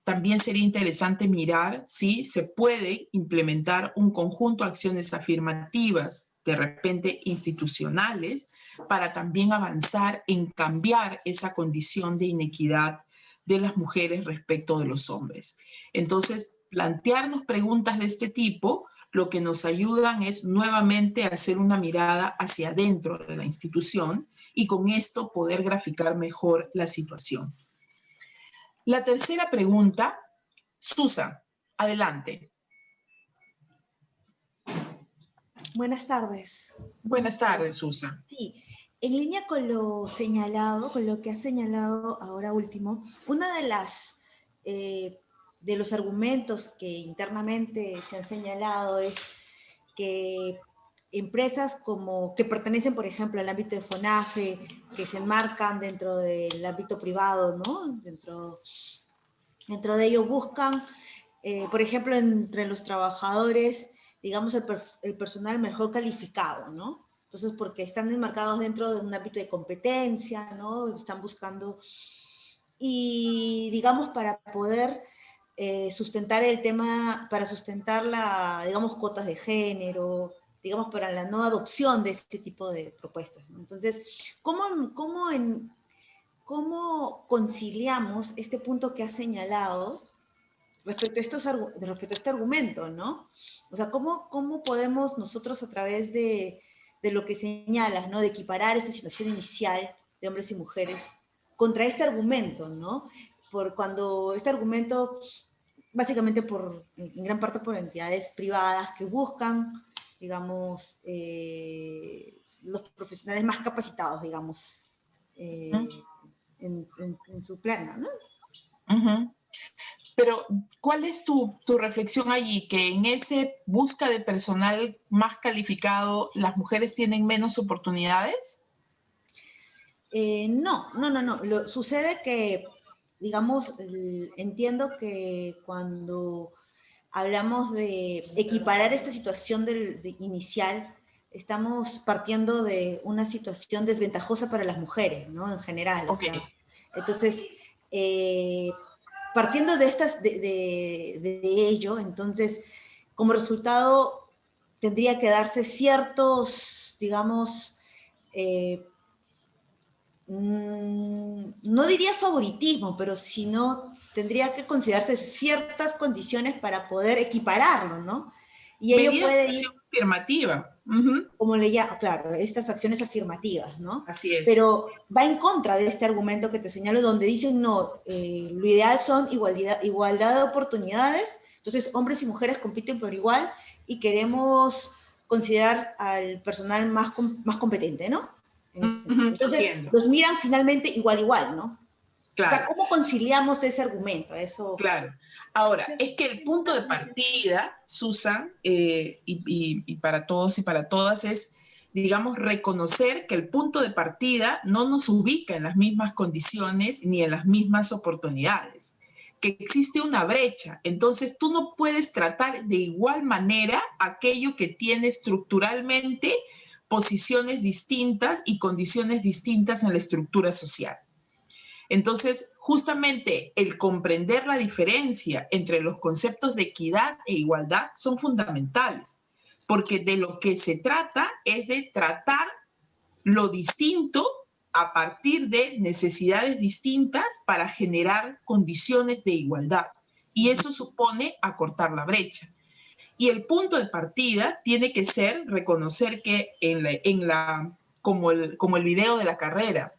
También sería interesante mirar si se puede implementar un conjunto de acciones afirmativas, de repente institucionales, para también avanzar en cambiar esa condición de inequidad de las mujeres respecto de los hombres. Entonces, plantearnos preguntas de este tipo lo que nos ayudan es nuevamente a hacer una mirada hacia adentro de la institución y con esto poder graficar mejor la situación. La tercera pregunta, Susan, adelante. Buenas tardes. Buenas tardes, Susan. Sí, en línea con lo señalado, con lo que has señalado ahora último, una de las de los argumentos que internamente se han señalado es que empresas que pertenecen, por ejemplo, al ámbito de FONAFE, que se enmarcan dentro del ámbito privado, ¿no? Dentro de ello buscan, por ejemplo, entre los trabajadores, digamos, el personal mejor calificado, ¿no? Entonces, porque están enmarcados dentro de un ámbito de competencia, ¿no? Están buscando, y digamos, para poder sustentar el tema, para sustentar digamos, cuotas de género, digamos, para la no adopción de este tipo de propuestas, ¿no? Entonces, ¿cómo conciliamos este punto que has señalado respecto a este argumento, ¿no? O sea, ¿cómo podemos nosotros a través de lo que señalas, ¿no? De equiparar esta situación inicial de hombres y mujeres contra este argumento, ¿no? Por cuando este argumento, básicamente en gran parte por entidades privadas que buscan, digamos, los profesionales más capacitados, digamos, en su plana, ¿no? Uh-huh. Pero, ¿cuál es tu reflexión allí? ¿Que en ese busca de personal más calificado las mujeres tienen menos oportunidades? No. Sucede que, digamos, entiendo que cuando hablamos de equiparar esta situación inicial, estamos partiendo de una situación desventajosa para las mujeres, ¿no? En general. Okay. O sea, entonces, partiendo de ello, entonces, como resultado, tendría que darse ciertos, digamos, no diría favoritismo, pero sino tendría que considerarse ciertas condiciones para poder equipararlo, ¿no? Y ello puede ir afirmativa. Como le llamo, claro, estas acciones afirmativas, ¿no? Así es. Pero va en contra de este argumento que te señalo, donde dicen, no, lo ideal son igualdad de oportunidades, entonces hombres y mujeres compiten por igual y queremos considerar al personal más competente, ¿no? Entonces, los miran finalmente igual, ¿no? Claro. O sea, ¿cómo conciliamos ese argumento? Eso. Claro. Ahora, es que el punto de partida, Susan, y para todos y para todas es, digamos, reconocer que el punto de partida no nos ubica en las mismas condiciones ni en las mismas oportunidades, que existe una brecha. Entonces, tú no puedes tratar de igual manera aquello que tiene estructuralmente posiciones distintas y condiciones distintas en la estructura social. Entonces, justamente el comprender la diferencia entre los conceptos de equidad e igualdad son fundamentales, porque de lo que se trata es de tratar lo distinto a partir de necesidades distintas para generar condiciones de igualdad. Y eso supone acortar la brecha. Y el punto de partida tiene que ser reconocer que como el video de la carrera,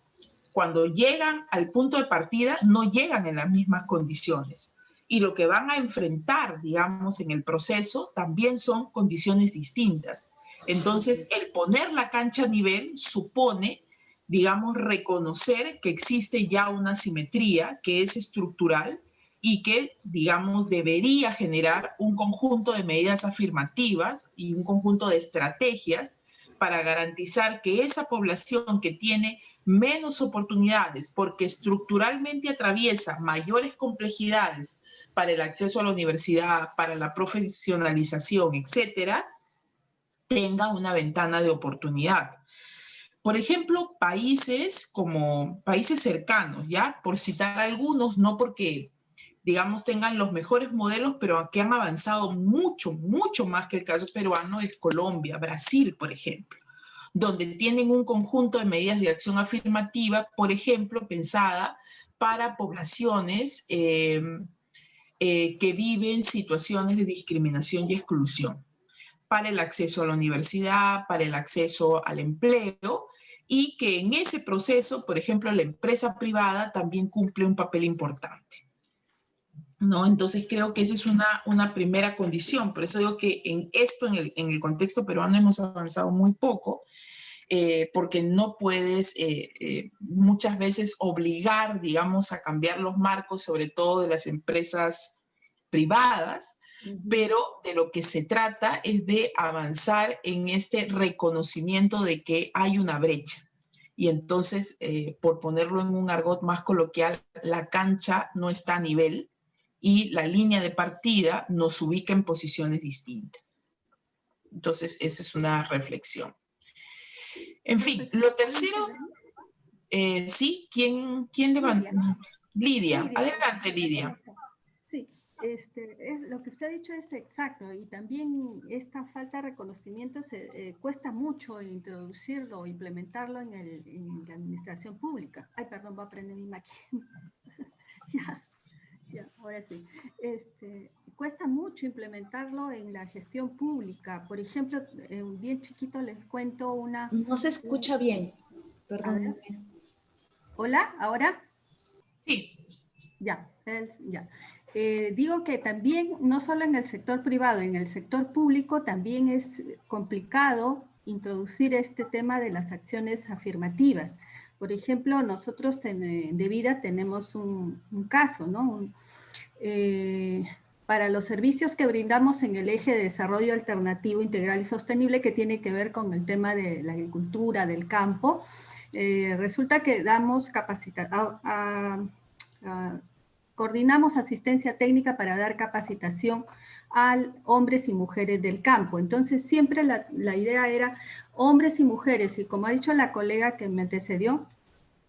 cuando llegan al punto de partida no llegan en las mismas condiciones. Y lo que van a enfrentar, digamos, en el proceso también son condiciones distintas. Entonces, el poner la cancha a nivel supone, digamos, reconocer que existe ya una simetría que es estructural y que, digamos, debería generar un conjunto de medidas afirmativas y un conjunto de estrategias para garantizar que esa población que tiene menos oportunidades porque estructuralmente atraviesa mayores complejidades para el acceso a la universidad, para la profesionalización, etcétera, tenga una ventana de oportunidad. Por ejemplo, países cercanos, ¿ya? Por citar algunos, no porque, digamos, tengan los mejores modelos, pero que han avanzado mucho, mucho más que el caso peruano, es Colombia, Brasil, por ejemplo, donde tienen un conjunto de medidas de acción afirmativa, por ejemplo, pensada para poblaciones que viven situaciones de discriminación y exclusión, para el acceso a la universidad, para el acceso al empleo, y que en ese proceso, por ejemplo, la empresa privada también cumple un papel importante, ¿no? Entonces creo que esa es una primera condición. Por eso digo que en el contexto peruano hemos avanzado muy poco, porque no puedes muchas veces obligar, digamos, a cambiar los marcos, sobre todo de las empresas privadas, pero de lo que se trata es de avanzar en este reconocimiento de que hay una brecha. Y entonces, por ponerlo en un argot más coloquial, la cancha no está a nivel y la línea de partida nos ubica en posiciones distintas. Entonces, esa es una reflexión. En fin, lo tercero, ¿sí? ¿Quién levanta? Lidia. Adelante, Lidia. Sí, lo que usted ha dicho es exacto, y también esta falta de reconocimiento cuesta mucho introducirlo o implementarlo en la administración pública. Ay, perdón, voy a prender mi máquina. Ya, ahora sí. Cuesta mucho implementarlo en la gestión pública. Por ejemplo, bien chiquito les cuento una... No se escucha bien, perdón. ¿Hola? ¿Ahora? Sí. Ya. Digo que también, no solo en el sector privado, en el sector público también es complicado introducir este tema de las acciones afirmativas. Por ejemplo, nosotros de vida tenemos un caso, ¿no? Para los servicios que brindamos en el eje de desarrollo alternativo, integral y sostenible, que tiene que ver con el tema de la agricultura, del campo, resulta que damos coordinamos asistencia técnica para dar capacitación a hombres y mujeres del campo. Entonces, siempre la idea era hombres y mujeres, y como ha dicho la colega que me antecedió,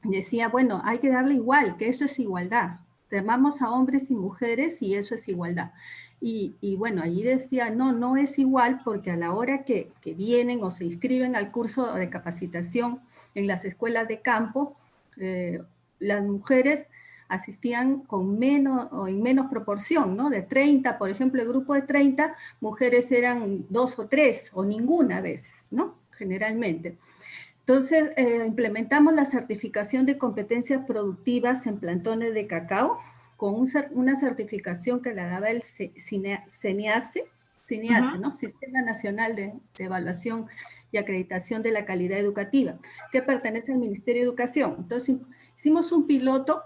decía, bueno, hay que darle igual, que eso es igualdad. Llamamos a hombres y mujeres y eso es igualdad. Y bueno, allí decía, no es igual, porque a la hora que vienen o se inscriben al curso de capacitación en las escuelas de campo, las mujeres asistían con menos o en menos proporción, ¿no? De 30, por ejemplo, el grupo de 30, mujeres eran 2 o 3 o ninguna a veces, ¿no? Generalmente. Entonces, implementamos la certificación de competencias productivas en plantones de cacao con una certificación que la daba el CNEACE, ¿no? Sistema Nacional de Evaluación y Acreditación de la Calidad Educativa, que pertenece al Ministerio de Educación. Entonces, hicimos un piloto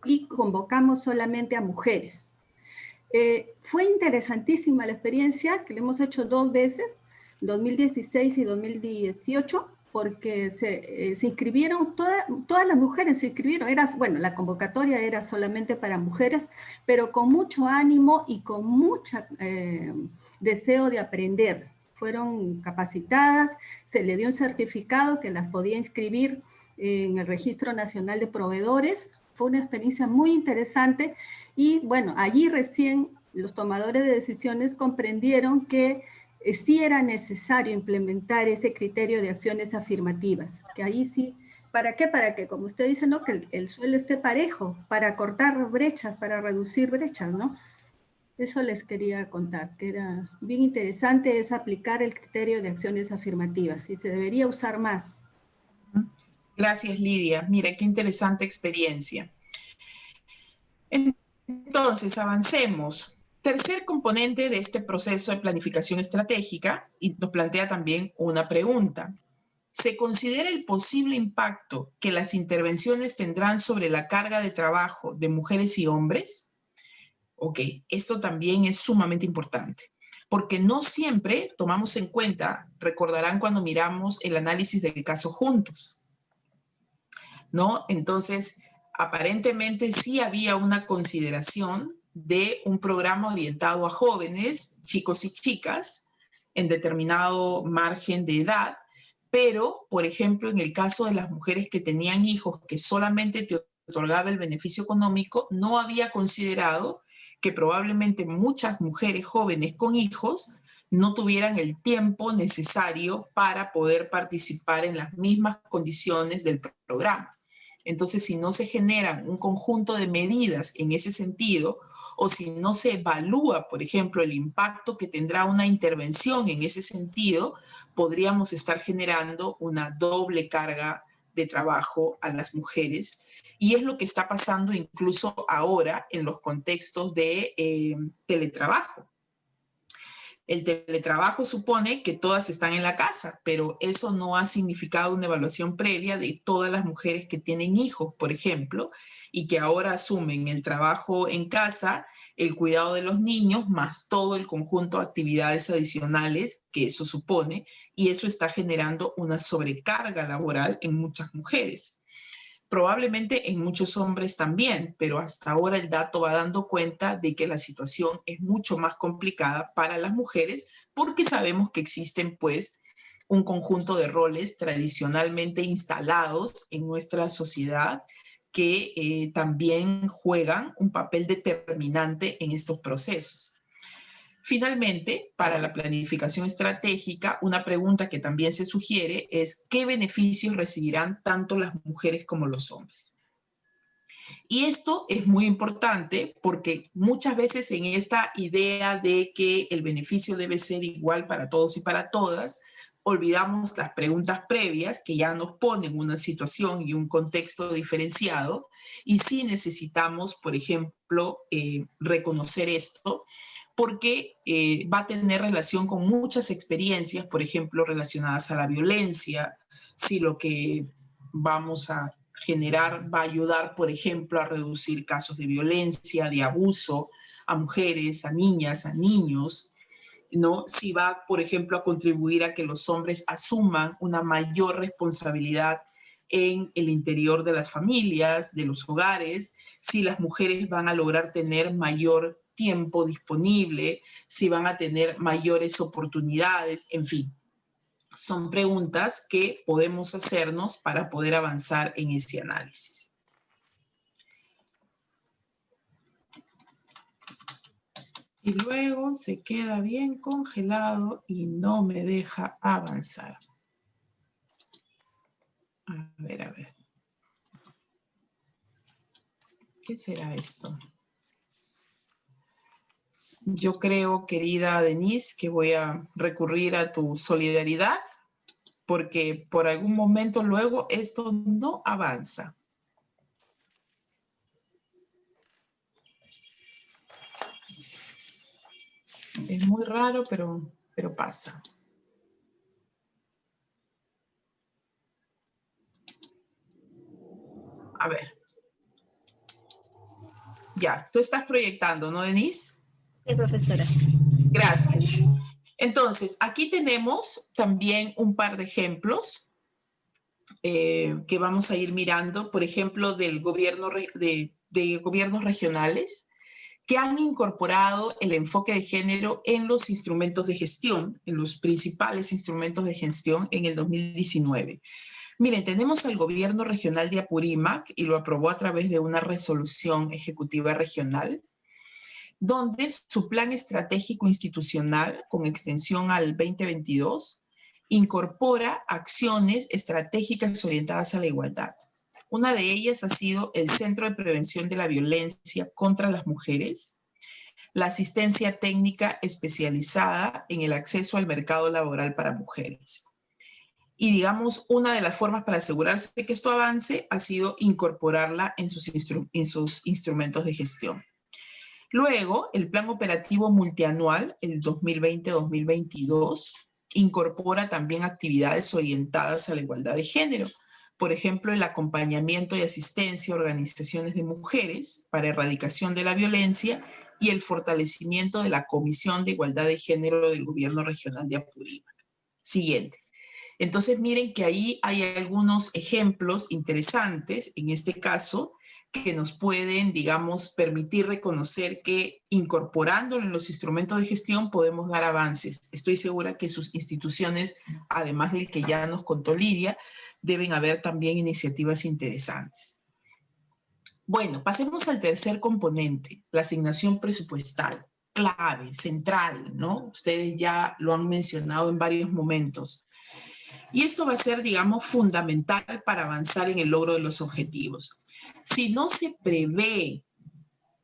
y convocamos solamente a mujeres. Fue interesantísima la experiencia, que la hemos hecho 2 veces, 2016 y 2018, porque se inscribieron, todas las mujeres se inscribieron, bueno, la convocatoria era solamente para mujeres, pero con mucho ánimo y con mucho deseo de aprender. Fueron capacitadas, se le dio un certificado que las podía inscribir en el Registro Nacional de Proveedores. Fue una experiencia muy interesante y bueno, allí recién los tomadores de decisiones comprendieron que sí era necesario implementar ese criterio de acciones afirmativas, que ahí sí ¿Para qué? Para que, como usted dice, ¿no? Que el suelo esté parejo, para cortar brechas, para reducir brechas, ¿no? Eso les quería contar, que era bien interesante, es aplicar el criterio de acciones afirmativas y se debería usar más. Gracias, Lidia. Mira, qué interesante experiencia. Entonces, avancemos. Tercer componente de este proceso de planificación estratégica, y nos plantea también una pregunta. ¿Se considera el posible impacto que las intervenciones tendrán sobre la carga de trabajo de mujeres y hombres? Ok, esto también es sumamente importante, porque no siempre tomamos en cuenta, recordarán cuando miramos el análisis del caso juntos, ¿no? Entonces, aparentemente sí había una consideración de un programa orientado a jóvenes, chicos y chicas, en determinado margen de edad, pero, por ejemplo, en el caso de las mujeres que tenían hijos que solamente te otorgaba el beneficio económico, no había considerado que probablemente muchas mujeres jóvenes con hijos no tuvieran el tiempo necesario para poder participar en las mismas condiciones del programa. Entonces, si no se generan un conjunto de medidas en ese sentido, o si no se evalúa, por ejemplo, el impacto que tendrá una intervención en ese sentido, podríamos estar generando una doble carga de trabajo a las mujeres. Y es lo que está pasando incluso ahora en los contextos de teletrabajo. El teletrabajo supone que todas están en la casa, pero eso no ha significado una evaluación previa de todas las mujeres que tienen hijos, por ejemplo, y que ahora asumen el trabajo en casa, el cuidado de los niños, más todo el conjunto de actividades adicionales que eso supone, y eso está generando una sobrecarga laboral en muchas mujeres. Probablemente en muchos hombres también, pero hasta ahora el dato va dando cuenta de que la situación es mucho más complicada para las mujeres porque sabemos que existen pues un conjunto de roles tradicionalmente instalados en nuestra sociedad que también juegan un papel determinante en estos procesos. Finalmente, para la planificación estratégica, una pregunta que también se sugiere es ¿qué beneficios recibirán tanto las mujeres como los hombres? Y esto es muy importante porque muchas veces en esta idea de que el beneficio debe ser igual para todos y para todas, olvidamos las preguntas previas que ya nos ponen una situación y un contexto diferenciado y sí necesitamos, por ejemplo, reconocer esto porque va a tener relación con muchas experiencias, por ejemplo, relacionadas a la violencia, si lo que vamos a generar va a ayudar, por ejemplo, a reducir casos de violencia, de abuso a mujeres, a niñas, a niños, ¿no? Si va, por ejemplo, a contribuir a que los hombres asuman una mayor responsabilidad en el interior de las familias, de los hogares, si las mujeres van a lograr tener mayor tiempo disponible, si van a tener mayores oportunidades, en fin. Son preguntas que podemos hacernos para poder avanzar en ese análisis. Y luego se queda bien congelado y no me deja avanzar. A ver, a ver. ¿Qué será esto? Yo creo, querida Denise, que voy a recurrir a tu solidaridad, porque por algún momento luego esto no avanza. Es muy raro, pero pasa. A ver. Ya, tú estás proyectando, ¿no, Denise? Sí, profesora. Gracias. Entonces, aquí tenemos también un par de ejemplos que vamos a ir mirando, por ejemplo, del gobierno de gobiernos regionales que han incorporado el enfoque de género en los instrumentos de gestión, en los principales instrumentos de gestión en el 2019. Miren, tenemos al gobierno regional de Apurímac y lo aprobó a través de una resolución ejecutiva regional, donde su plan estratégico institucional, con extensión al 2022, incorpora acciones estratégicas orientadas a la igualdad. Una de ellas ha sido el Centro de Prevención de la Violencia contra las Mujeres, la asistencia técnica especializada en el acceso al mercado laboral para mujeres. Y digamos, una de las formas para asegurarse de que esto avance ha sido incorporarla en sus instrumentos de gestión. Luego, el Plan Operativo Multianual, el 2020-2022, incorpora también actividades orientadas a la igualdad de género. Por ejemplo, el acompañamiento y asistencia a organizaciones de mujeres para erradicación de la violencia y el fortalecimiento de la Comisión de Igualdad de Género del Gobierno Regional de Apurímac. Siguiente. Entonces, miren que ahí hay algunos ejemplos interesantes, en este caso, que nos pueden, digamos, permitir reconocer que incorporándolo en los instrumentos de gestión podemos dar avances. Estoy segura que sus instituciones, además del que ya nos contó Lidia, deben haber también iniciativas interesantes. Bueno, pasemos al tercer componente, la asignación presupuestal, clave, central, ¿no? Ustedes ya lo han mencionado en varios momentos. Y esto va a ser, digamos, fundamental para avanzar en el logro de los objetivos. Si no se prevé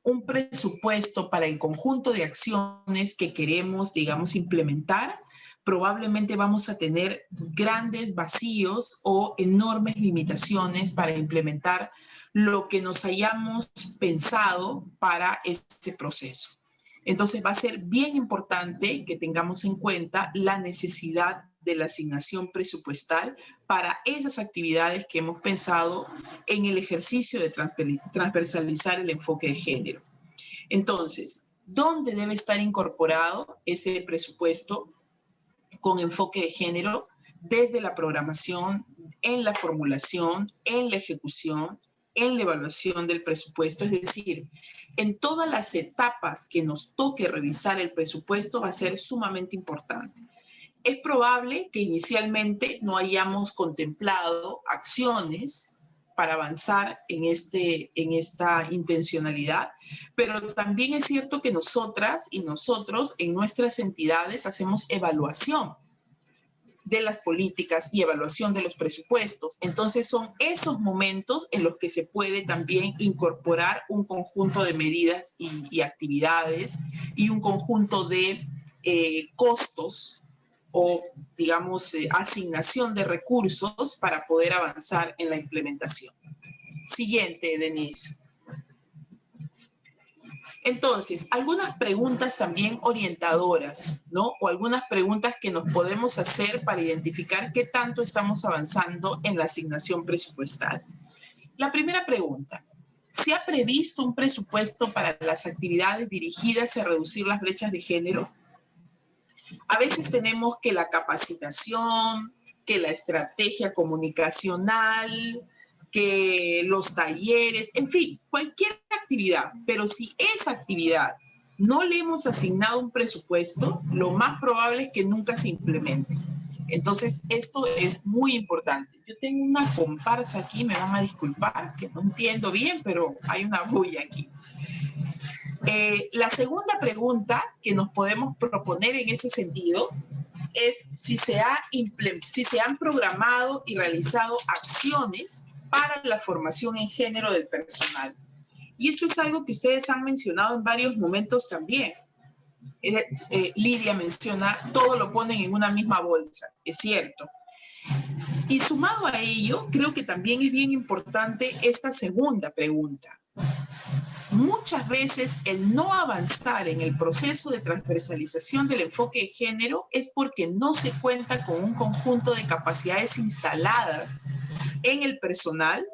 un presupuesto para el conjunto de acciones que queremos, digamos, implementar, probablemente vamos a tener grandes vacíos o enormes limitaciones para implementar lo que nos hayamos pensado para este proceso. Entonces va a ser bien importante que tengamos en cuenta la necesidad de la asignación presupuestal para esas actividades que hemos pensado en el ejercicio de transversalizar el enfoque de género. Entonces, ¿dónde debe estar incorporado ese presupuesto con enfoque de género? Desde la programación, en la formulación, en la ejecución, en la evaluación del presupuesto, es decir, en todas las etapas que nos toque revisar el presupuesto va a ser sumamente importante. Es probable que inicialmente no hayamos contemplado acciones para avanzar en esta intencionalidad, pero también es cierto que nosotras y nosotros en nuestras entidades hacemos evaluación de las políticas y evaluación de los presupuestos. Entonces son esos momentos en los que se puede también incorporar un conjunto de medidas y actividades y un conjunto de costos o, digamos, asignación de recursos para poder avanzar en la implementación. Siguiente, Denise. Entonces, algunas preguntas también orientadoras, ¿no? O algunas preguntas que nos podemos hacer para identificar qué tanto estamos avanzando en la asignación presupuestal. La primera pregunta, ¿se ha previsto un presupuesto para las actividades dirigidas a reducir las brechas de género? A veces tenemos que la capacitación, que la estrategia comunicacional, que los talleres, en fin, cualquier actividad. Pero si esa actividad no le hemos asignado un presupuesto, lo más probable es que nunca se implemente. Entonces, esto es muy importante. Yo tengo una comparsa aquí, me van a disculpar, que no entiendo bien, pero hay una bulla aquí. La segunda pregunta que nos podemos proponer en ese sentido es si se han programado y realizado acciones para la formación en género del personal. Y esto es algo que ustedes han mencionado en varios momentos también. Lidia menciona, todo lo ponen en una misma bolsa, es cierto. Y sumado a ello, creo que también es bien importante esta segunda pregunta. Muchas veces el no avanzar en el proceso de transversalización del enfoque de género es porque no se cuenta con un conjunto de capacidades instaladas en el personal,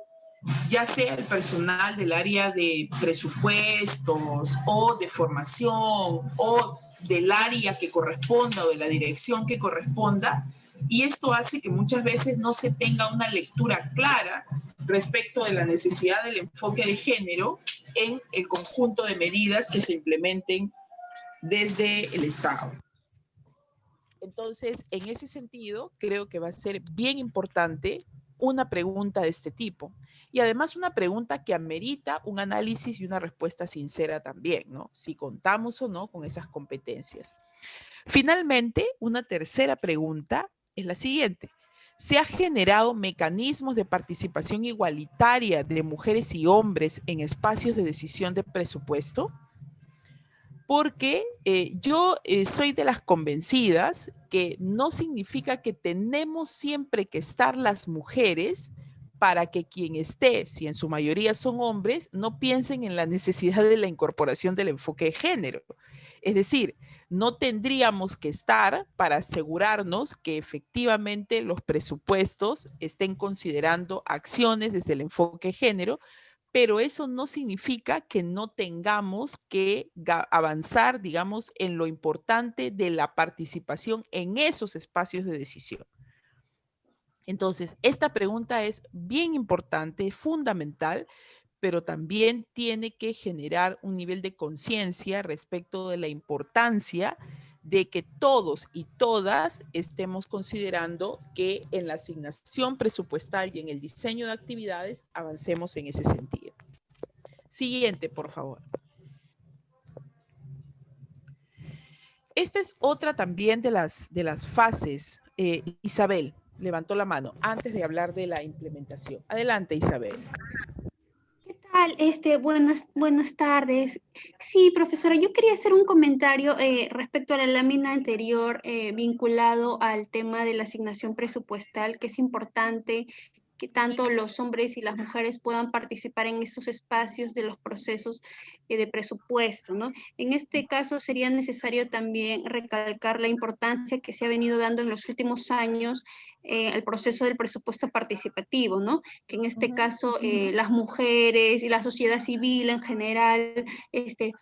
ya sea el personal del área de presupuestos o de formación o del área que corresponda o de la dirección que corresponda, y esto hace que muchas veces no se tenga una lectura clara respecto de la necesidad del enfoque de género en el conjunto de medidas que se implementen desde el Estado. Entonces, en ese sentido, creo que va a ser bien importante una pregunta de este tipo. Y además una pregunta que amerita un análisis y una respuesta sincera también, ¿no? Si contamos o no con esas competencias. Finalmente, una tercera pregunta es la siguiente. ¿Se ha generado mecanismos de participación igualitaria de mujeres y hombres en espacios de decisión de presupuesto? Porque yo soy de las convencidas que no significa que tenemos siempre que estar las mujeres para que quien esté, si en su mayoría son hombres, no piensen en la necesidad de la incorporación del enfoque de género. Es decir, no tendríamos que estar para asegurarnos que efectivamente los presupuestos estén considerando acciones desde el enfoque de género, pero eso no significa que no tengamos que avanzar, digamos, en lo importante de la participación en esos espacios de decisión. Entonces, esta pregunta es bien importante, fundamental, pero también tiene que generar un nivel de conciencia respecto de la importancia de que todos y todas estemos considerando que en la asignación presupuestal y en el diseño de actividades avancemos en ese sentido. Siguiente, por favor. Esta es otra también de las fases. Isabel levantó la mano antes de hablar de la implementación. Adelante, Isabel. Buenas tardes. Sí, profesora, yo quería hacer un comentario respecto a la lámina anterior vinculado al tema de la asignación presupuestal, que es importante que tanto los hombres y las mujeres puedan participar en estos espacios de los procesos de presupuesto, ¿no? En este caso sería necesario también recalcar la importancia que se ha venido dando en los últimos años al proceso del presupuesto participativo, ¿no? Que en este caso las mujeres y la sociedad civil en general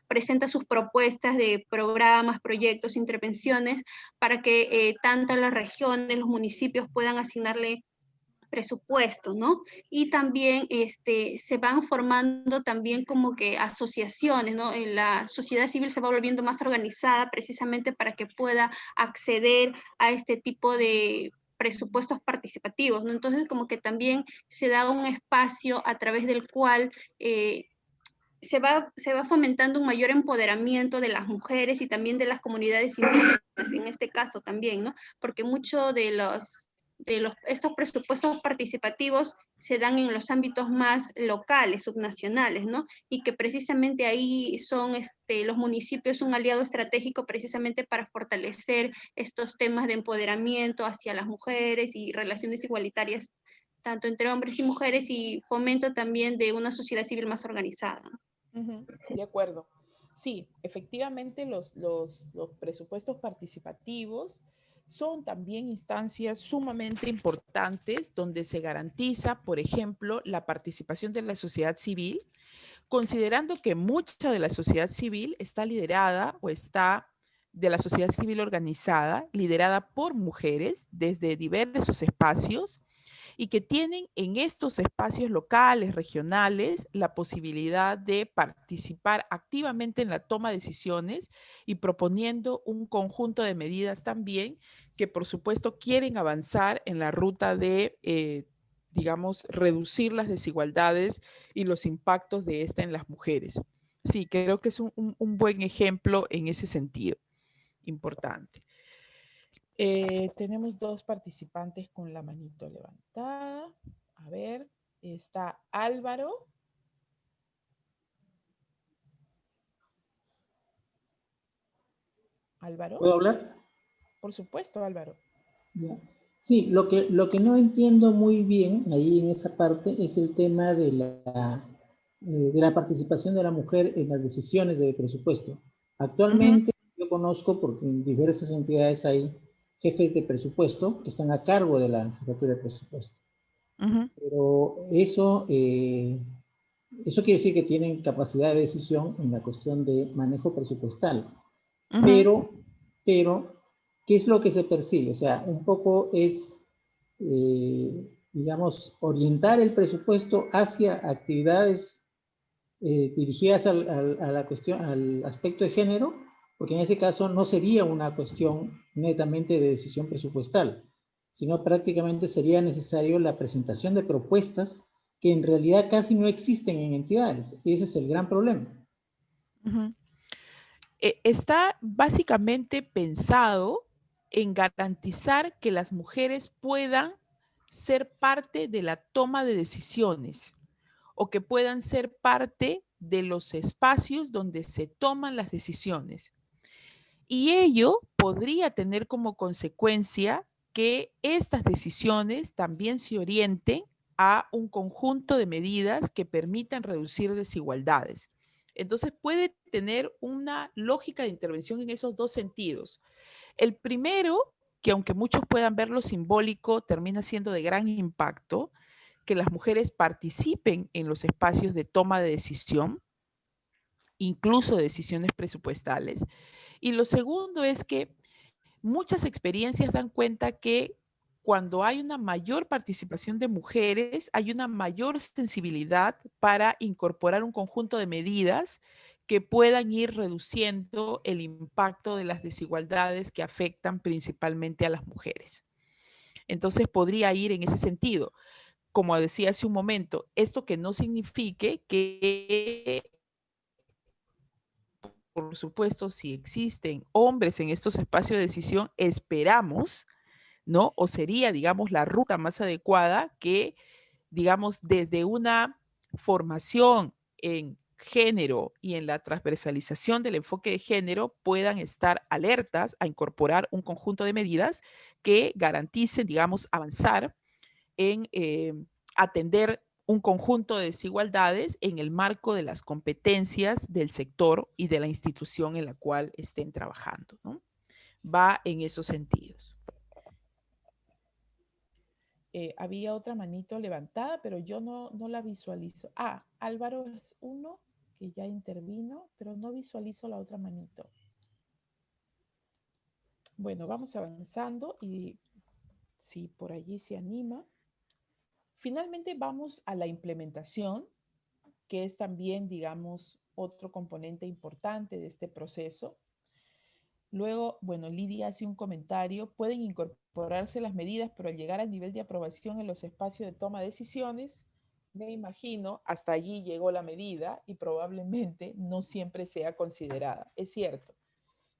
presenta sus propuestas de programas, proyectos, intervenciones para que tanto las regiones, los municipios puedan asignarle presupuesto, ¿no? Y también se van formando también como que asociaciones, ¿no? La sociedad civil se va volviendo más organizada precisamente para que pueda acceder a este tipo de presupuestos participativos, ¿no? Entonces como que también se da un espacio a través del cual se va fomentando un mayor empoderamiento de las mujeres y también de las comunidades indígenas, en este caso también, ¿no? Porque mucho de estos presupuestos participativos se dan en los ámbitos más locales, subnacionales, ¿no? Y que precisamente ahí son los municipios un aliado estratégico precisamente para fortalecer estos temas de empoderamiento hacia las mujeres y relaciones igualitarias tanto entre hombres y mujeres y fomento también de una sociedad civil más organizada. De acuerdo. Sí, efectivamente los presupuestos participativos son también instancias sumamente importantes donde se garantiza, por ejemplo, la participación de la sociedad civil, considerando que mucha de la sociedad civil está liderada o está de la sociedad civil organizada, liderada por mujeres desde diversos espacios y que tienen en estos espacios locales, regionales, la posibilidad de participar activamente en la toma de decisiones y proponiendo un conjunto de medidas también que por supuesto quieren avanzar en la ruta de, digamos, reducir las desigualdades y los impactos de esta en las mujeres. Sí, creo que es un buen ejemplo en ese sentido, importante. Tenemos dos participantes con la manito levantada. A ver, está Álvaro. ¿Álvaro? ¿Puedo hablar? Por supuesto, Álvaro. Ya. Sí, lo que no entiendo muy bien ahí en esa parte es el tema de la participación de la mujer en las decisiones de presupuesto. Actualmente yo conozco, porque en diversas entidades hay jefes de presupuesto que están a cargo de la jefatura de presupuesto. Pero eso quiere decir que tienen capacidad de decisión en la cuestión de manejo presupuestal. Pero, ¿qué es lo que se persigue? O sea, un poco es, digamos, orientar el presupuesto hacia actividades dirigidas a la cuestión, al aspecto de género, porque en ese caso no sería una cuestión netamente de decisión presupuestal, sino prácticamente sería necesario la presentación de propuestas que en realidad casi no existen en entidades. Y ese es el gran problema. Está básicamente pensado en garantizar que las mujeres puedan ser parte de la toma de decisiones o que puedan ser parte de los espacios donde se toman las decisiones. Y ello podría tener como consecuencia que estas decisiones también se orienten a un conjunto de medidas que permitan reducir desigualdades. Entonces puede tener una lógica de intervención en esos dos sentidos. El primero, que aunque muchos puedan verlo simbólico, termina siendo de gran impacto, que las mujeres participen en los espacios de toma de decisión, incluso de decisiones presupuestales. Y lo segundo es que muchas experiencias dan cuenta que cuando hay una mayor participación de mujeres, hay una mayor sensibilidad para incorporar un conjunto de medidas que puedan ir reduciendo el impacto de las desigualdades que afectan principalmente a las mujeres. Entonces podría ir en ese sentido. Como decía hace un momento, esto que no signifique que, por supuesto, si existen hombres en estos espacios de decisión, esperamos, ¿no? O sería, digamos, la ruta más adecuada que, digamos, desde una formación en género y en la transversalización del enfoque de género puedan estar alertas a incorporar un conjunto de medidas que garanticen, digamos, avanzar en atender un conjunto de desigualdades en el marco de las competencias del sector y de la institución en la cual estén trabajando, ¿no? Va en esos sentidos. Había otra manito levantada, pero yo no la visualizo. Ah, Álvaro es uno que ya intervino, pero no visualizo la otra manito. Bueno, vamos avanzando y si por allí se anima. Finalmente vamos a la implementación, que es también, digamos, otro componente importante de este proceso. Luego, bueno, Lidia hace un comentario, pueden incorporarse las medidas, pero al llegar al nivel de aprobación en los espacios de toma de decisiones, me imagino, hasta allí llegó la medida y probablemente no siempre sea considerada. Es cierto,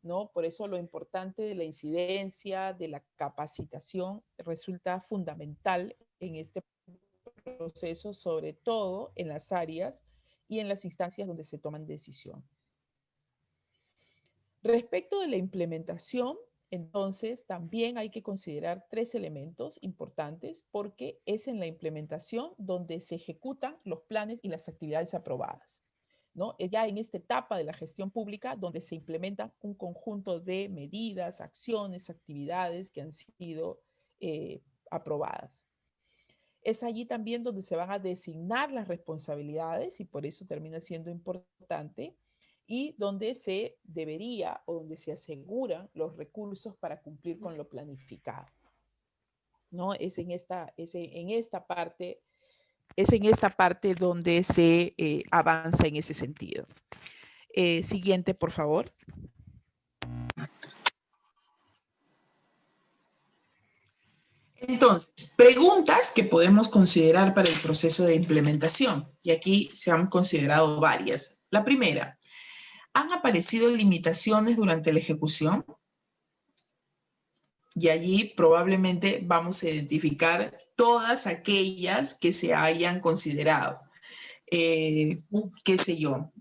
¿no? Por eso lo importante de la incidencia, de la capacitación, resulta fundamental en este proceso, sobre todo en las áreas y en las instancias donde se toman decisiones. Respecto de la implementación, entonces también hay que considerar tres elementos importantes porque es en la implementación donde se ejecutan los planes y las actividades aprobadas, ¿no? Es ya en esta etapa de la gestión pública donde se implementa un conjunto de medidas, acciones, actividades que han sido aprobadas. Es allí también donde se van a designar las responsabilidades y por eso termina siendo importante y donde se debería o donde se aseguran los recursos para cumplir con lo planificado, ¿no? Es en esta parte donde se avanza en ese sentido. Siguiente, por favor. Entonces, preguntas que podemos considerar para el proceso de implementación. Y aquí se han considerado varias. La primera, ¿han aparecido limitaciones durante la ejecución? Y allí probablemente vamos a identificar todas aquellas que se hayan considerado. Qué sé yo,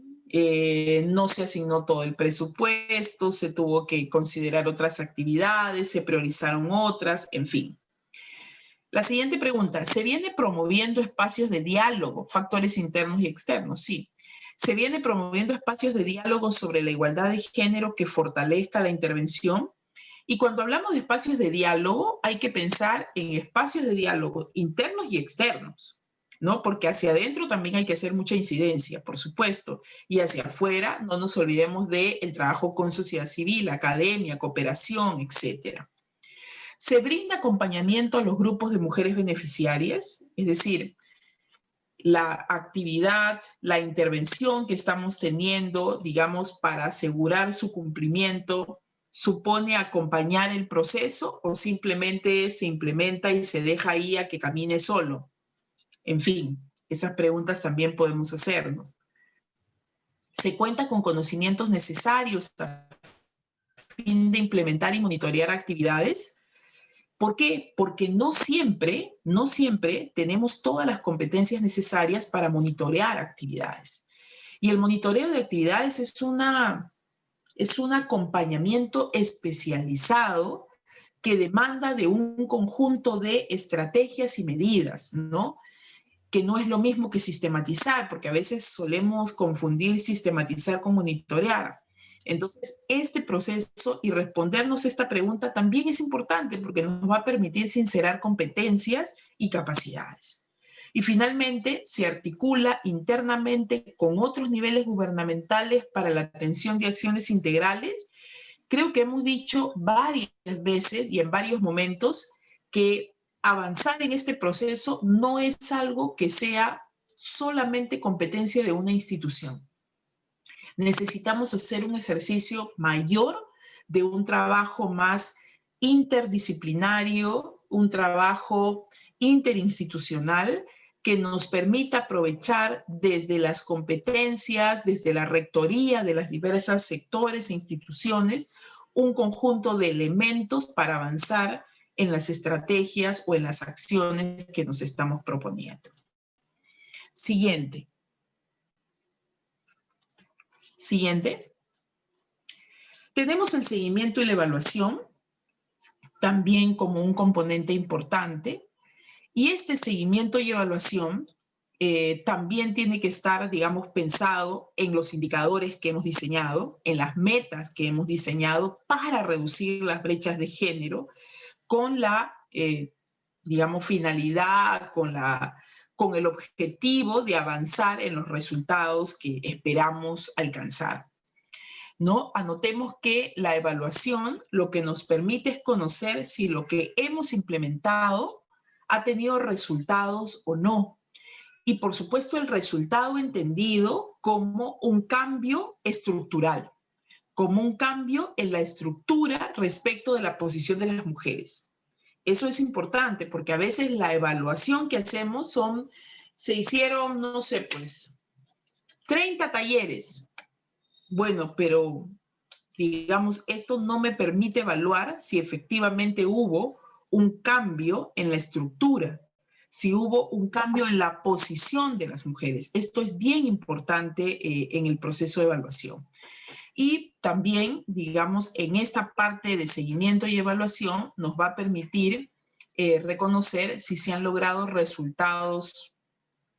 no se asignó todo el presupuesto, se tuvo que considerar otras actividades, se priorizaron otras, en fin. La siguiente pregunta, ¿se viene promoviendo espacios de diálogo, factores internos y externos? Sí. ¿Se viene promoviendo espacios de diálogo sobre la igualdad de género que fortalezca la intervención? Y cuando hablamos de espacios de diálogo, hay que pensar en espacios de diálogo internos y externos, ¿no? Porque hacia adentro también hay que hacer mucha incidencia, por supuesto, y hacia afuera no nos olvidemos del trabajo con sociedad civil, academia, cooperación, etcétera. ¿Se brinda acompañamiento a los grupos de mujeres beneficiarias? Es decir, la actividad, la intervención que estamos teniendo, digamos, para asegurar su cumplimiento, ¿supone acompañar el proceso o simplemente se implementa y se deja ahí a que camine solo? En fin, esas preguntas también podemos hacernos. ¿Se cuenta con conocimientos necesarios a fin de implementar y monitorear actividades. ¿Por qué? Porque no siempre tenemos todas las competencias necesarias para monitorear actividades. Y el monitoreo de actividades es un acompañamiento especializado que demanda de un conjunto de estrategias y medidas, ¿no? Que no es lo mismo que sistematizar, porque a veces solemos confundir sistematizar con monitorear. Entonces, este proceso y respondernos esta pregunta también es importante porque nos va a permitir sincerar competencias y capacidades. Y finalmente, se articula internamente con otros niveles gubernamentales para la atención de acciones integrales. Creo que hemos dicho varias veces y en varios momentos que avanzar en este proceso no es algo que sea solamente competencia de una institución. Necesitamos hacer un ejercicio mayor de un trabajo más interdisciplinario, un trabajo interinstitucional que nos permita aprovechar desde las competencias, desde la rectoría de las diversas sectores e instituciones, un conjunto de elementos para avanzar en las estrategias o en las acciones que nos estamos proponiendo. Siguiente. Tenemos el seguimiento y la evaluación también como un componente importante. Y este seguimiento y evaluación también tiene que estar, digamos, pensado en los indicadores que hemos diseñado, en las metas que hemos diseñado para reducir las brechas de género, con la, digamos, finalidad, con el objetivo de avanzar en los resultados que esperamos alcanzar, ¿no? Anotemos que la evaluación lo que nos permite es conocer si lo que hemos implementado ha tenido resultados o no. Y por supuesto el resultado entendido como un cambio estructural, como un cambio en la estructura respecto de la posición de las mujeres. Eso es importante porque a veces la evaluación que hacemos se hicieron, no sé, pues, 30 talleres. Bueno, pero digamos, esto no me permite evaluar si efectivamente hubo un cambio en la estructura, si hubo un cambio en la posición de las mujeres. Esto es bien importante en el proceso de evaluación. Y también, digamos, en esta parte de seguimiento y evaluación nos va a permitir reconocer si se han logrado resultados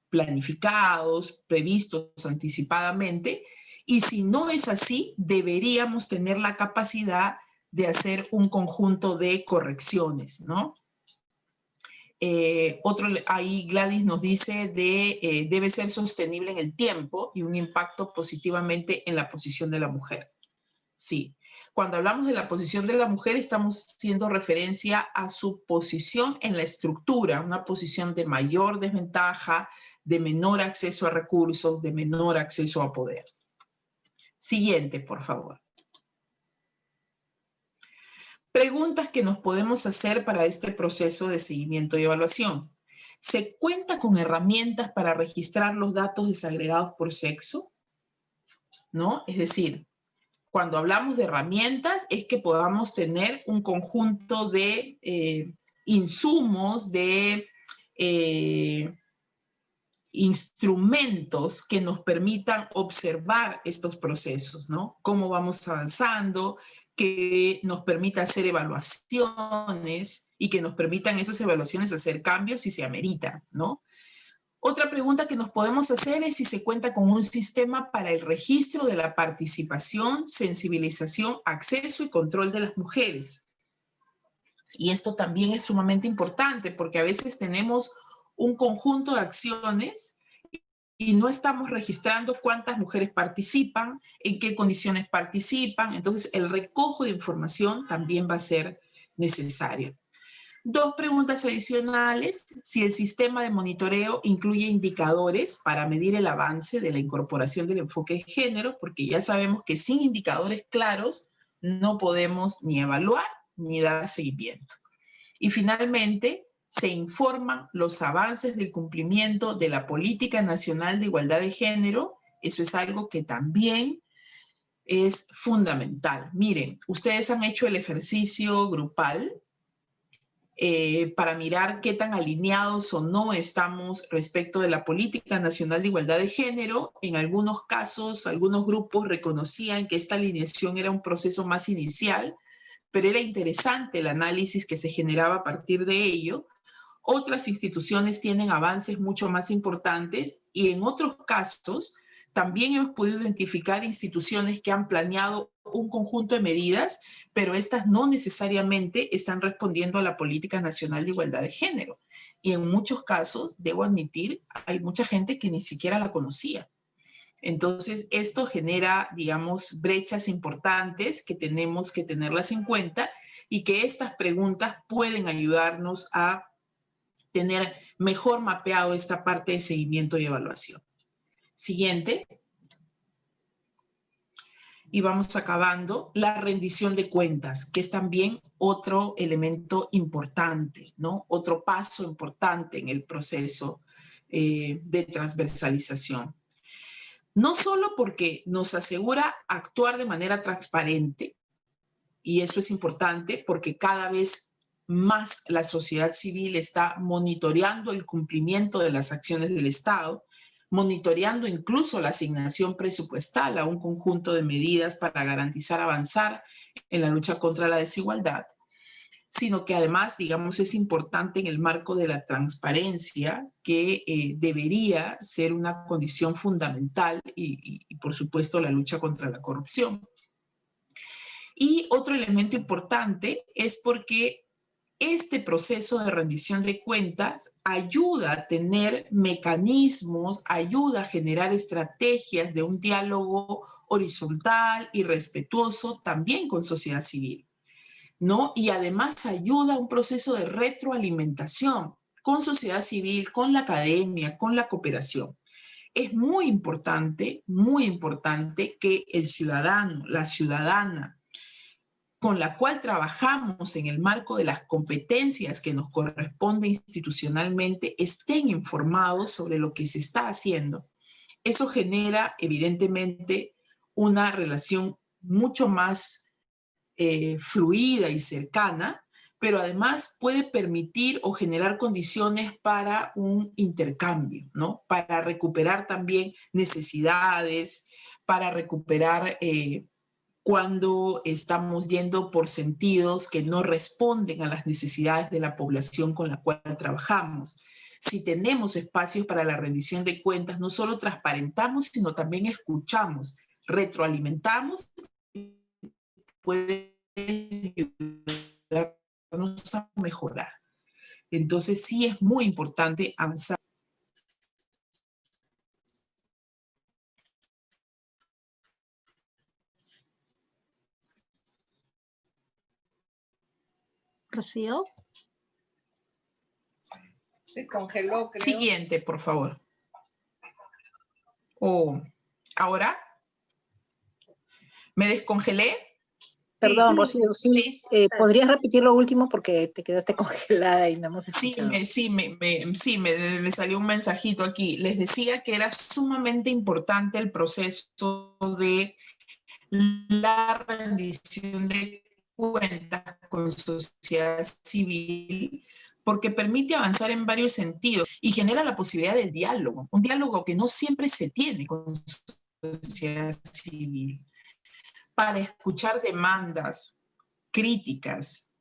planificados, previstos anticipadamente, y si no es así, deberíamos tener la capacidad de hacer un conjunto de correcciones, ¿no? Ahí Gladys nos dice debe ser sostenible en el tiempo y un impacto positivamente en la posición de la mujer. Sí, cuando hablamos de la posición de la mujer estamos haciendo referencia a su posición en la estructura, una posición de mayor desventaja, de menor acceso a recursos, de menor acceso a poder. Siguiente, por favor. Preguntas que nos podemos hacer para este proceso de seguimiento y evaluación. ¿Se cuenta con herramientas para registrar los datos desagregados por sexo? ¿No? Es decir, cuando hablamos de herramientas es que podamos tener un conjunto de insumos, de instrumentos que nos permitan observar estos procesos, ¿no? Cómo vamos avanzando, que nos permita hacer evaluaciones y que nos permitan esas evaluaciones hacer cambios si se ameritan, ¿no? Otra pregunta que nos podemos hacer es si se cuenta con un sistema para el registro de la participación, sensibilización, acceso y control de las mujeres. Y esto también es sumamente importante porque a veces tenemos un conjunto de acciones y no estamos registrando cuántas mujeres participan, en qué condiciones participan. Entonces, el recojo de información también va a ser necesario. Dos preguntas adicionales. Si el sistema de monitoreo incluye indicadores para medir el avance de la incorporación del enfoque de género, porque ya sabemos que sin indicadores claros no podemos ni evaluar ni dar seguimiento. Y finalmente, se informan los avances del cumplimiento de la Política Nacional de Igualdad de Género. Eso es algo que también es fundamental. Miren, ustedes han hecho el ejercicio grupal para mirar qué tan alineados o no estamos respecto de la Política Nacional de Igualdad de Género. En algunos casos, algunos grupos reconocían que esta alineación era un proceso más inicial, pero era interesante el análisis que se generaba a partir de ello. Otras instituciones tienen avances mucho más importantes y en otros casos también hemos podido identificar instituciones que han planeado un conjunto de medidas, pero estas no necesariamente están respondiendo a la Política Nacional de Igualdad de Género. Y en muchos casos, debo admitir, hay mucha gente que ni siquiera la conocía. Entonces, esto genera, digamos, brechas importantes que tenemos que tenerlas en cuenta y que estas preguntas pueden ayudarnos a tener mejor mapeado esta parte de seguimiento y evaluación. Siguiente. Y vamos acabando. La rendición de cuentas, que es también otro elemento importante, ¿no? Otro paso importante en el proceso de transversalización. No solo porque nos asegura actuar de manera transparente, y eso es importante porque cada vez más la sociedad civil está monitoreando el cumplimiento de las acciones del Estado, monitoreando incluso la asignación presupuestal a un conjunto de medidas para garantizar avanzar en la lucha contra la desigualdad, sino que además, digamos, es importante en el marco de la transparencia, que debería ser una condición fundamental y, por supuesto, la lucha contra la corrupción. Y otro elemento importante es porque este proceso de rendición de cuentas ayuda a tener mecanismos, ayuda a generar estrategias de un diálogo horizontal y respetuoso también con sociedad civil, ¿no? Y además ayuda a un proceso de retroalimentación con sociedad civil, con la academia, con la cooperación. Es muy importante que el ciudadano, la ciudadana, con la cual trabajamos en el marco de las competencias que nos corresponde institucionalmente, estén informados sobre lo que se está haciendo. Eso genera, evidentemente, una relación mucho más fluida y cercana, pero además puede permitir o generar condiciones para un intercambio, ¿no? Para recuperar también necesidades, para recuperar cuando estamos yendo por sentidos que no responden a las necesidades de la población con la cual trabajamos. Si tenemos espacios para la rendición de cuentas, no solo transparentamos, sino también escuchamos, retroalimentamos, puede ayudarnos a mejorar. Entonces sí es muy importante avanzar. Rocío. Se congeló, creo. Siguiente, por favor. ¿Ahora? ¿Me descongelé? Perdón, Rocío, sí. ¿Podrías repetir lo último porque te quedaste congelada y no hemos escuchado? Sí, me salió un mensajito aquí. Les decía que era sumamente importante el proceso de la rendición de cuentas con sociedad civil, porque permite avanzar en varios sentidos y genera la posibilidad del diálogo, un diálogo que no siempre se tiene con sociedad civil, para escuchar demandas, críticas.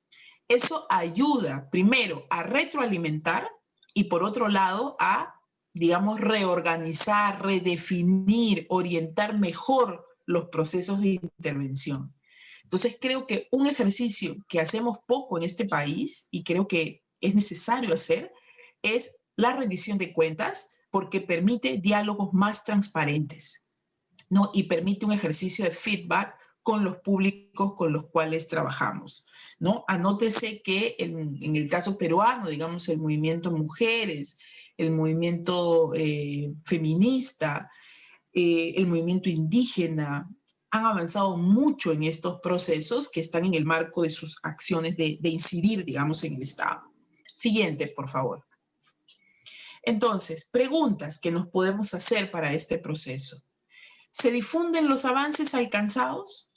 Eso ayuda, primero, a retroalimentar y, por otro lado, a, digamos, reorganizar, redefinir, orientar mejor los procesos de intervención. Entonces, creo que un ejercicio que hacemos poco en este país, y creo que es necesario hacer, es la rendición de cuentas, porque permite diálogos más transparentes, ¿no? Y permite un ejercicio de feedback con los públicos con los cuales trabajamos, ¿no? Anótese que en el caso peruano, digamos, el movimiento mujeres, el movimiento feminista, el movimiento indígena, han avanzado mucho en estos procesos que están en el marco de sus acciones de incidir, digamos, en el Estado. Siguiente, por favor. Entonces, preguntas que nos podemos hacer para este proceso. ¿Se difunden los avances alcanzados?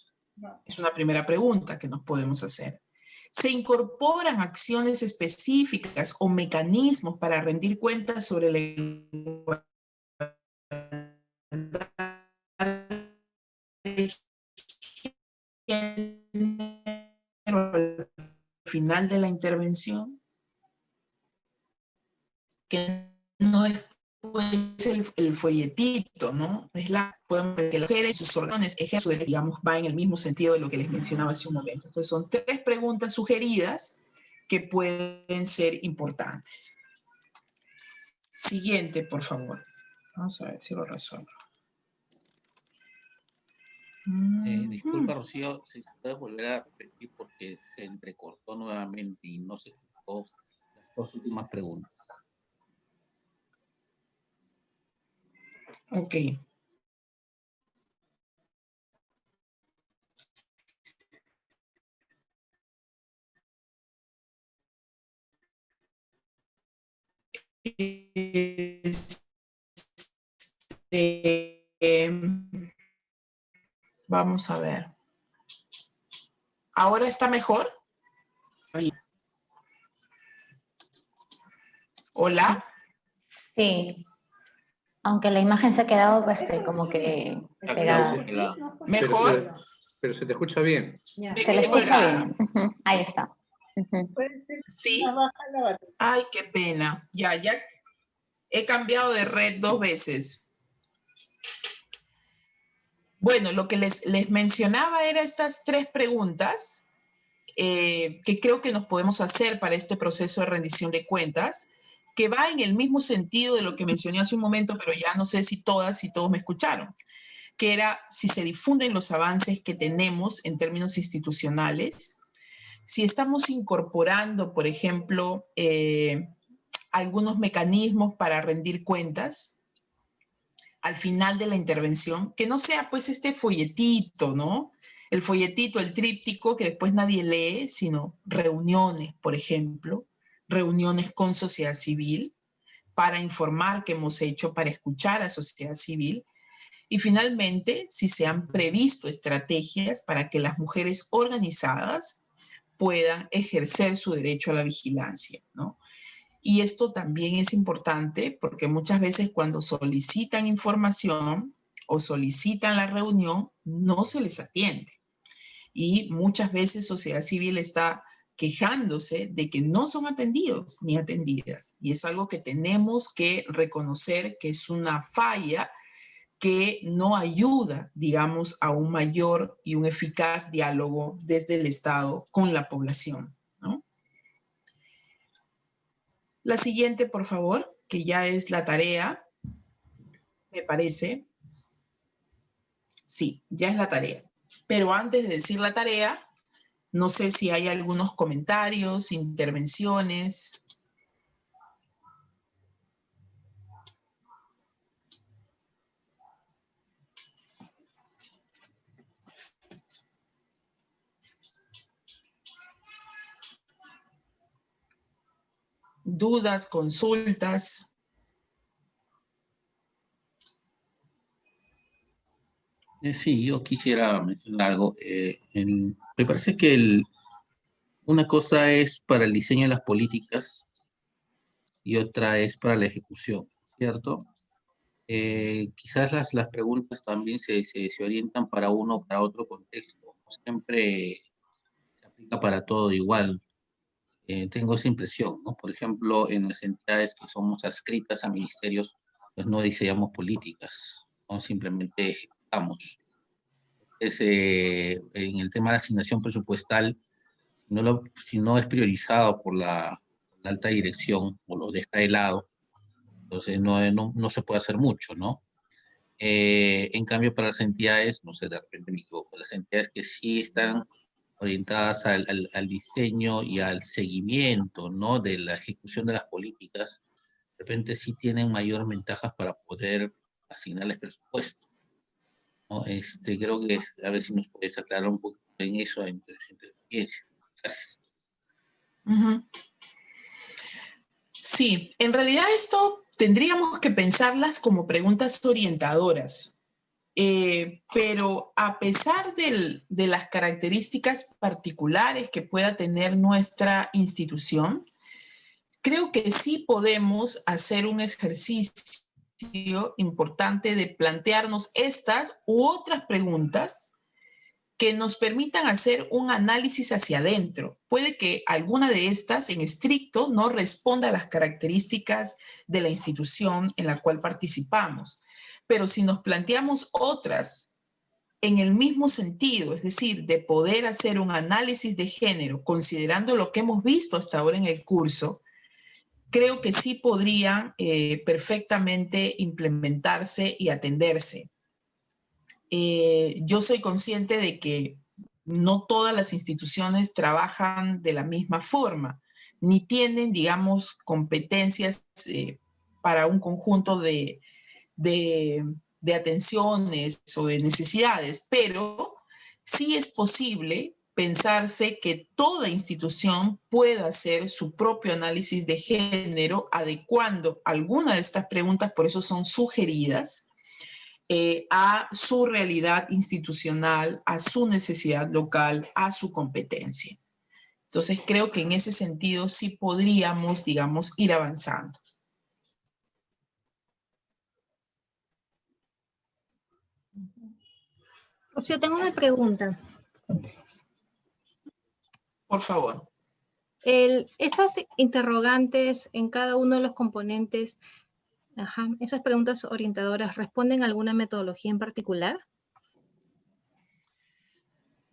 Es una primera pregunta que nos podemos hacer. ¿Se incorporan acciones específicas o mecanismos para rendir cuentas sobre la igualdad de género al final de la intervención? Que no es pues, el folletito, ¿no? Es podemos ver que las mujeres y sus órganos ejercen su derecho, digamos, va en el mismo sentido de lo que les mencionaba hace un momento. Entonces son 3 preguntas sugeridas que pueden ser importantes. Siguiente, por favor. Vamos a ver si lo resuelvo. Disculpa, Rocío, si se puede volver a repetir porque se entrecortó nuevamente y no se escuchó las 2 últimas preguntas. Ok. Vamos a ver. ¿Ahora está mejor? ¿Hola? Sí. Aunque la imagen se ha quedado como que pegada. ¿Mejor? Pero se te escucha bien. Se le escucha bien. Ahí está. Sí. Ay, qué pena. Ya he cambiado de red 2 veces. Bueno, lo que les mencionaba era estas 3 preguntas que creo que nos podemos hacer para este proceso de rendición de cuentas, que va en el mismo sentido de lo que mencioné hace un momento, pero ya no sé si todas y todos me escucharon, que era si se difunden los avances que tenemos en términos institucionales, si estamos incorporando, por ejemplo, algunos mecanismos para rendir cuentas al final de la intervención, que no sea pues este folletito, ¿no? El folletito, el tríptico que después nadie lee, sino reuniones, por ejemplo, reuniones con sociedad civil para informar qué hemos hecho, para escuchar a sociedad civil. Y finalmente, si se han previsto estrategias para que las mujeres organizadas puedan ejercer su derecho a la vigilancia, ¿no? Y esto también es importante porque muchas veces cuando solicitan información o solicitan la reunión, no se les atiende. Y muchas veces sociedad civil está quejándose de que no son atendidos ni atendidas. Y es algo que tenemos que reconocer que es una falla que no ayuda, digamos, a un mayor y un eficaz diálogo desde el Estado con la población, ¿no? La siguiente, por favor, que ya es la tarea, me parece. Sí, ya es la tarea. Pero antes de decir la tarea, no sé si hay algunos comentarios, intervenciones. Dudas, consultas. Sí, yo quisiera mencionar algo. Me parece que una cosa es para el diseño de las políticas y otra es para la ejecución, ¿cierto? Quizás las preguntas también se orientan para uno o para otro contexto. No siempre se aplica para todo igual. Tengo esa impresión, ¿no? Por ejemplo, en las entidades que somos adscritas a ministerios, pues no diseñamos políticas, no simplemente ejecutamos. En el tema de asignación presupuestal, si no es priorizado por la alta dirección o lo deja de lado, entonces no se puede hacer mucho, ¿no? En cambio, para las entidades, no sé, de repente me equivoco, las entidades que sí están orientadas al diseño y al seguimiento, ¿no? De la ejecución de las políticas, de repente sí tienen mayores ventajas para poder asignarles presupuesto, ¿no? Creo que a ver si nos puedes aclarar un poco en eso, entre experiencia. Gracias. Sí, en realidad esto tendríamos que pensarlas como preguntas orientadoras, pero a pesar de las características particulares que pueda tener nuestra institución, creo que sí podemos hacer un ejercicio importante de plantearnos estas u otras preguntas que nos permitan hacer un análisis hacia adentro. Puede que alguna de estas en estricto no responda a las características de la institución en la cual participamos, pero si nos planteamos otras en el mismo sentido, es decir, de poder hacer un análisis de género considerando lo que hemos visto hasta ahora en el curso, creo que sí podrían perfectamente implementarse y atenderse. Yo soy consciente de que no todas las instituciones trabajan de la misma forma, ni tienen, digamos, competencias para un conjunto de atenciones o de necesidades, pero sí es posible pensarse que toda institución pueda hacer su propio análisis de género adecuando alguna de estas preguntas, por eso son sugeridas, a su realidad institucional, a su necesidad local, a su competencia. Entonces creo que en ese sentido sí podríamos, digamos, ir avanzando. Rocío, tengo una pregunta. Por favor. Esas interrogantes en cada uno de los componentes, esas preguntas orientadoras, ¿responden a alguna metodología en particular?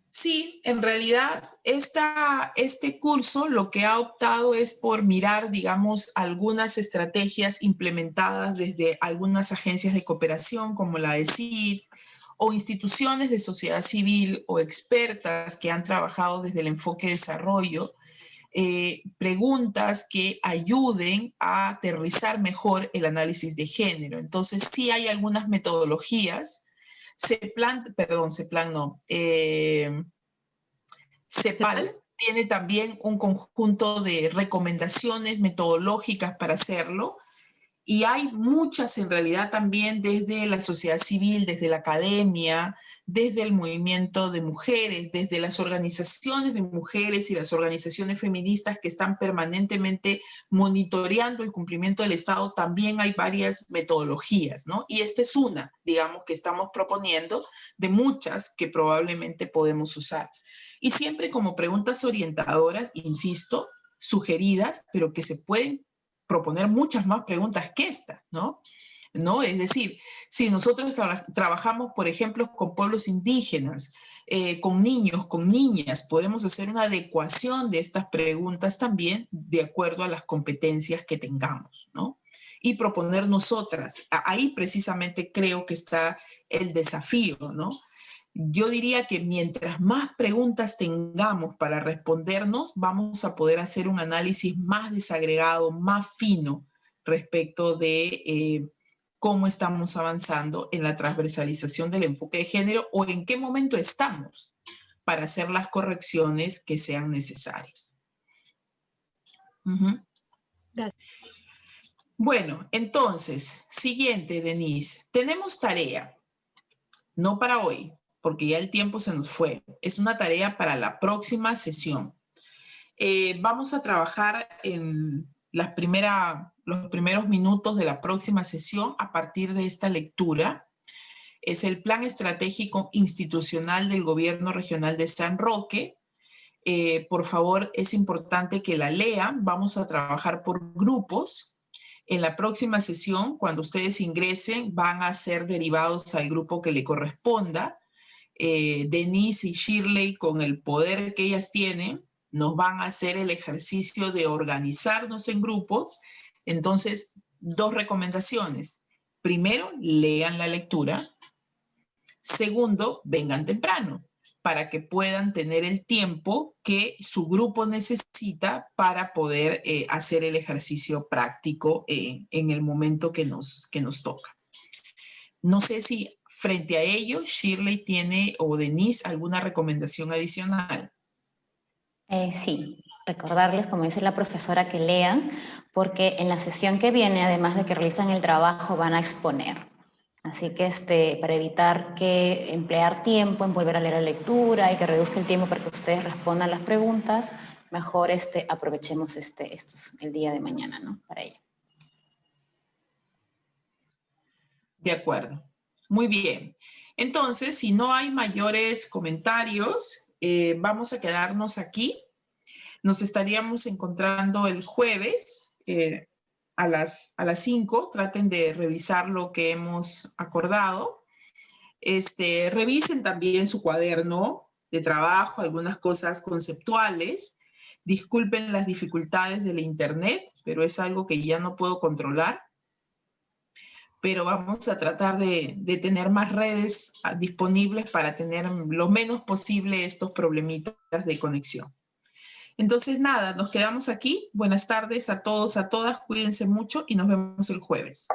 Sí, en realidad este curso lo que ha optado es por mirar, digamos, algunas estrategias implementadas desde algunas agencias de cooperación como la ESID o instituciones de sociedad civil o expertas que han trabajado desde el enfoque de desarrollo, preguntas que ayuden a aterrizar mejor el análisis de género. Entonces, sí hay algunas metodologías. CEPAL tiene también un conjunto de recomendaciones metodológicas para hacerlo, y hay muchas en realidad también desde la sociedad civil, desde la academia, desde el movimiento de mujeres, desde las organizaciones de mujeres y las organizaciones feministas que están permanentemente monitoreando el cumplimiento del Estado. También hay varias metodologías, ¿no? Y esta es una, digamos, que estamos proponiendo de muchas que probablemente podemos usar. Y siempre como preguntas orientadoras, insisto, sugeridas, pero que se pueden proponer muchas más preguntas que esta, ¿no? Es decir, si nosotros trabajamos, por ejemplo, con pueblos indígenas, con niños, con niñas, podemos hacer una adecuación de estas preguntas también de acuerdo a las competencias que tengamos, ¿no? Y proponer nosotras. Ahí precisamente creo que está el desafío, ¿no? Yo diría que mientras más preguntas tengamos para respondernos, vamos a poder hacer un análisis más desagregado, más fino respecto de cómo estamos avanzando en la transversalización del enfoque de género o en qué momento estamos para hacer las correcciones que sean necesarias. Bueno, entonces, siguiente, Denise. Tenemos tarea, no para hoy, porque ya el tiempo se nos fue. Es una tarea para la próxima sesión. Vamos a trabajar en los primeros minutos de la próxima sesión a partir de esta lectura. Es el Plan Estratégico Institucional del Gobierno Regional de San Roque. Por favor, es importante que la lean. Vamos a trabajar por grupos. En la próxima sesión, cuando ustedes ingresen, van a ser derivados al grupo que le corresponda. Denise y Shirley, con el poder que ellas tienen, nos van a hacer el ejercicio de organizarnos en grupos. Entonces, dos recomendaciones. Primero, lean la lectura. Segundo, vengan temprano para que puedan tener el tiempo que su grupo necesita para poder hacer el ejercicio práctico en el momento que nos toca. No sé si frente a ello, Shirley tiene o Denise alguna recomendación adicional. Sí, recordarles, como dice la profesora, que lean, porque en la sesión que viene, además de que realizan el trabajo, van a exponer. Así que para evitar que emplear tiempo en volver a leer la lectura y que reduzca el tiempo para que ustedes respondan las preguntas, mejor aprovechemos el día de mañana, ¿no? Para ello. De acuerdo. Muy bien. Entonces, si no hay mayores comentarios, vamos a quedarnos aquí. Nos estaríamos encontrando el jueves a las 5. Traten de revisar lo que hemos acordado. Revisen también su cuaderno de trabajo, algunas cosas conceptuales. Disculpen las dificultades de la internet, pero es algo que ya no puedo controlar. Pero vamos a tratar de tener más redes disponibles para tener lo menos posible estos problemitas de conexión. Entonces, nada, nos quedamos aquí. Buenas tardes a todos, a todas. Cuídense mucho y nos vemos el jueves.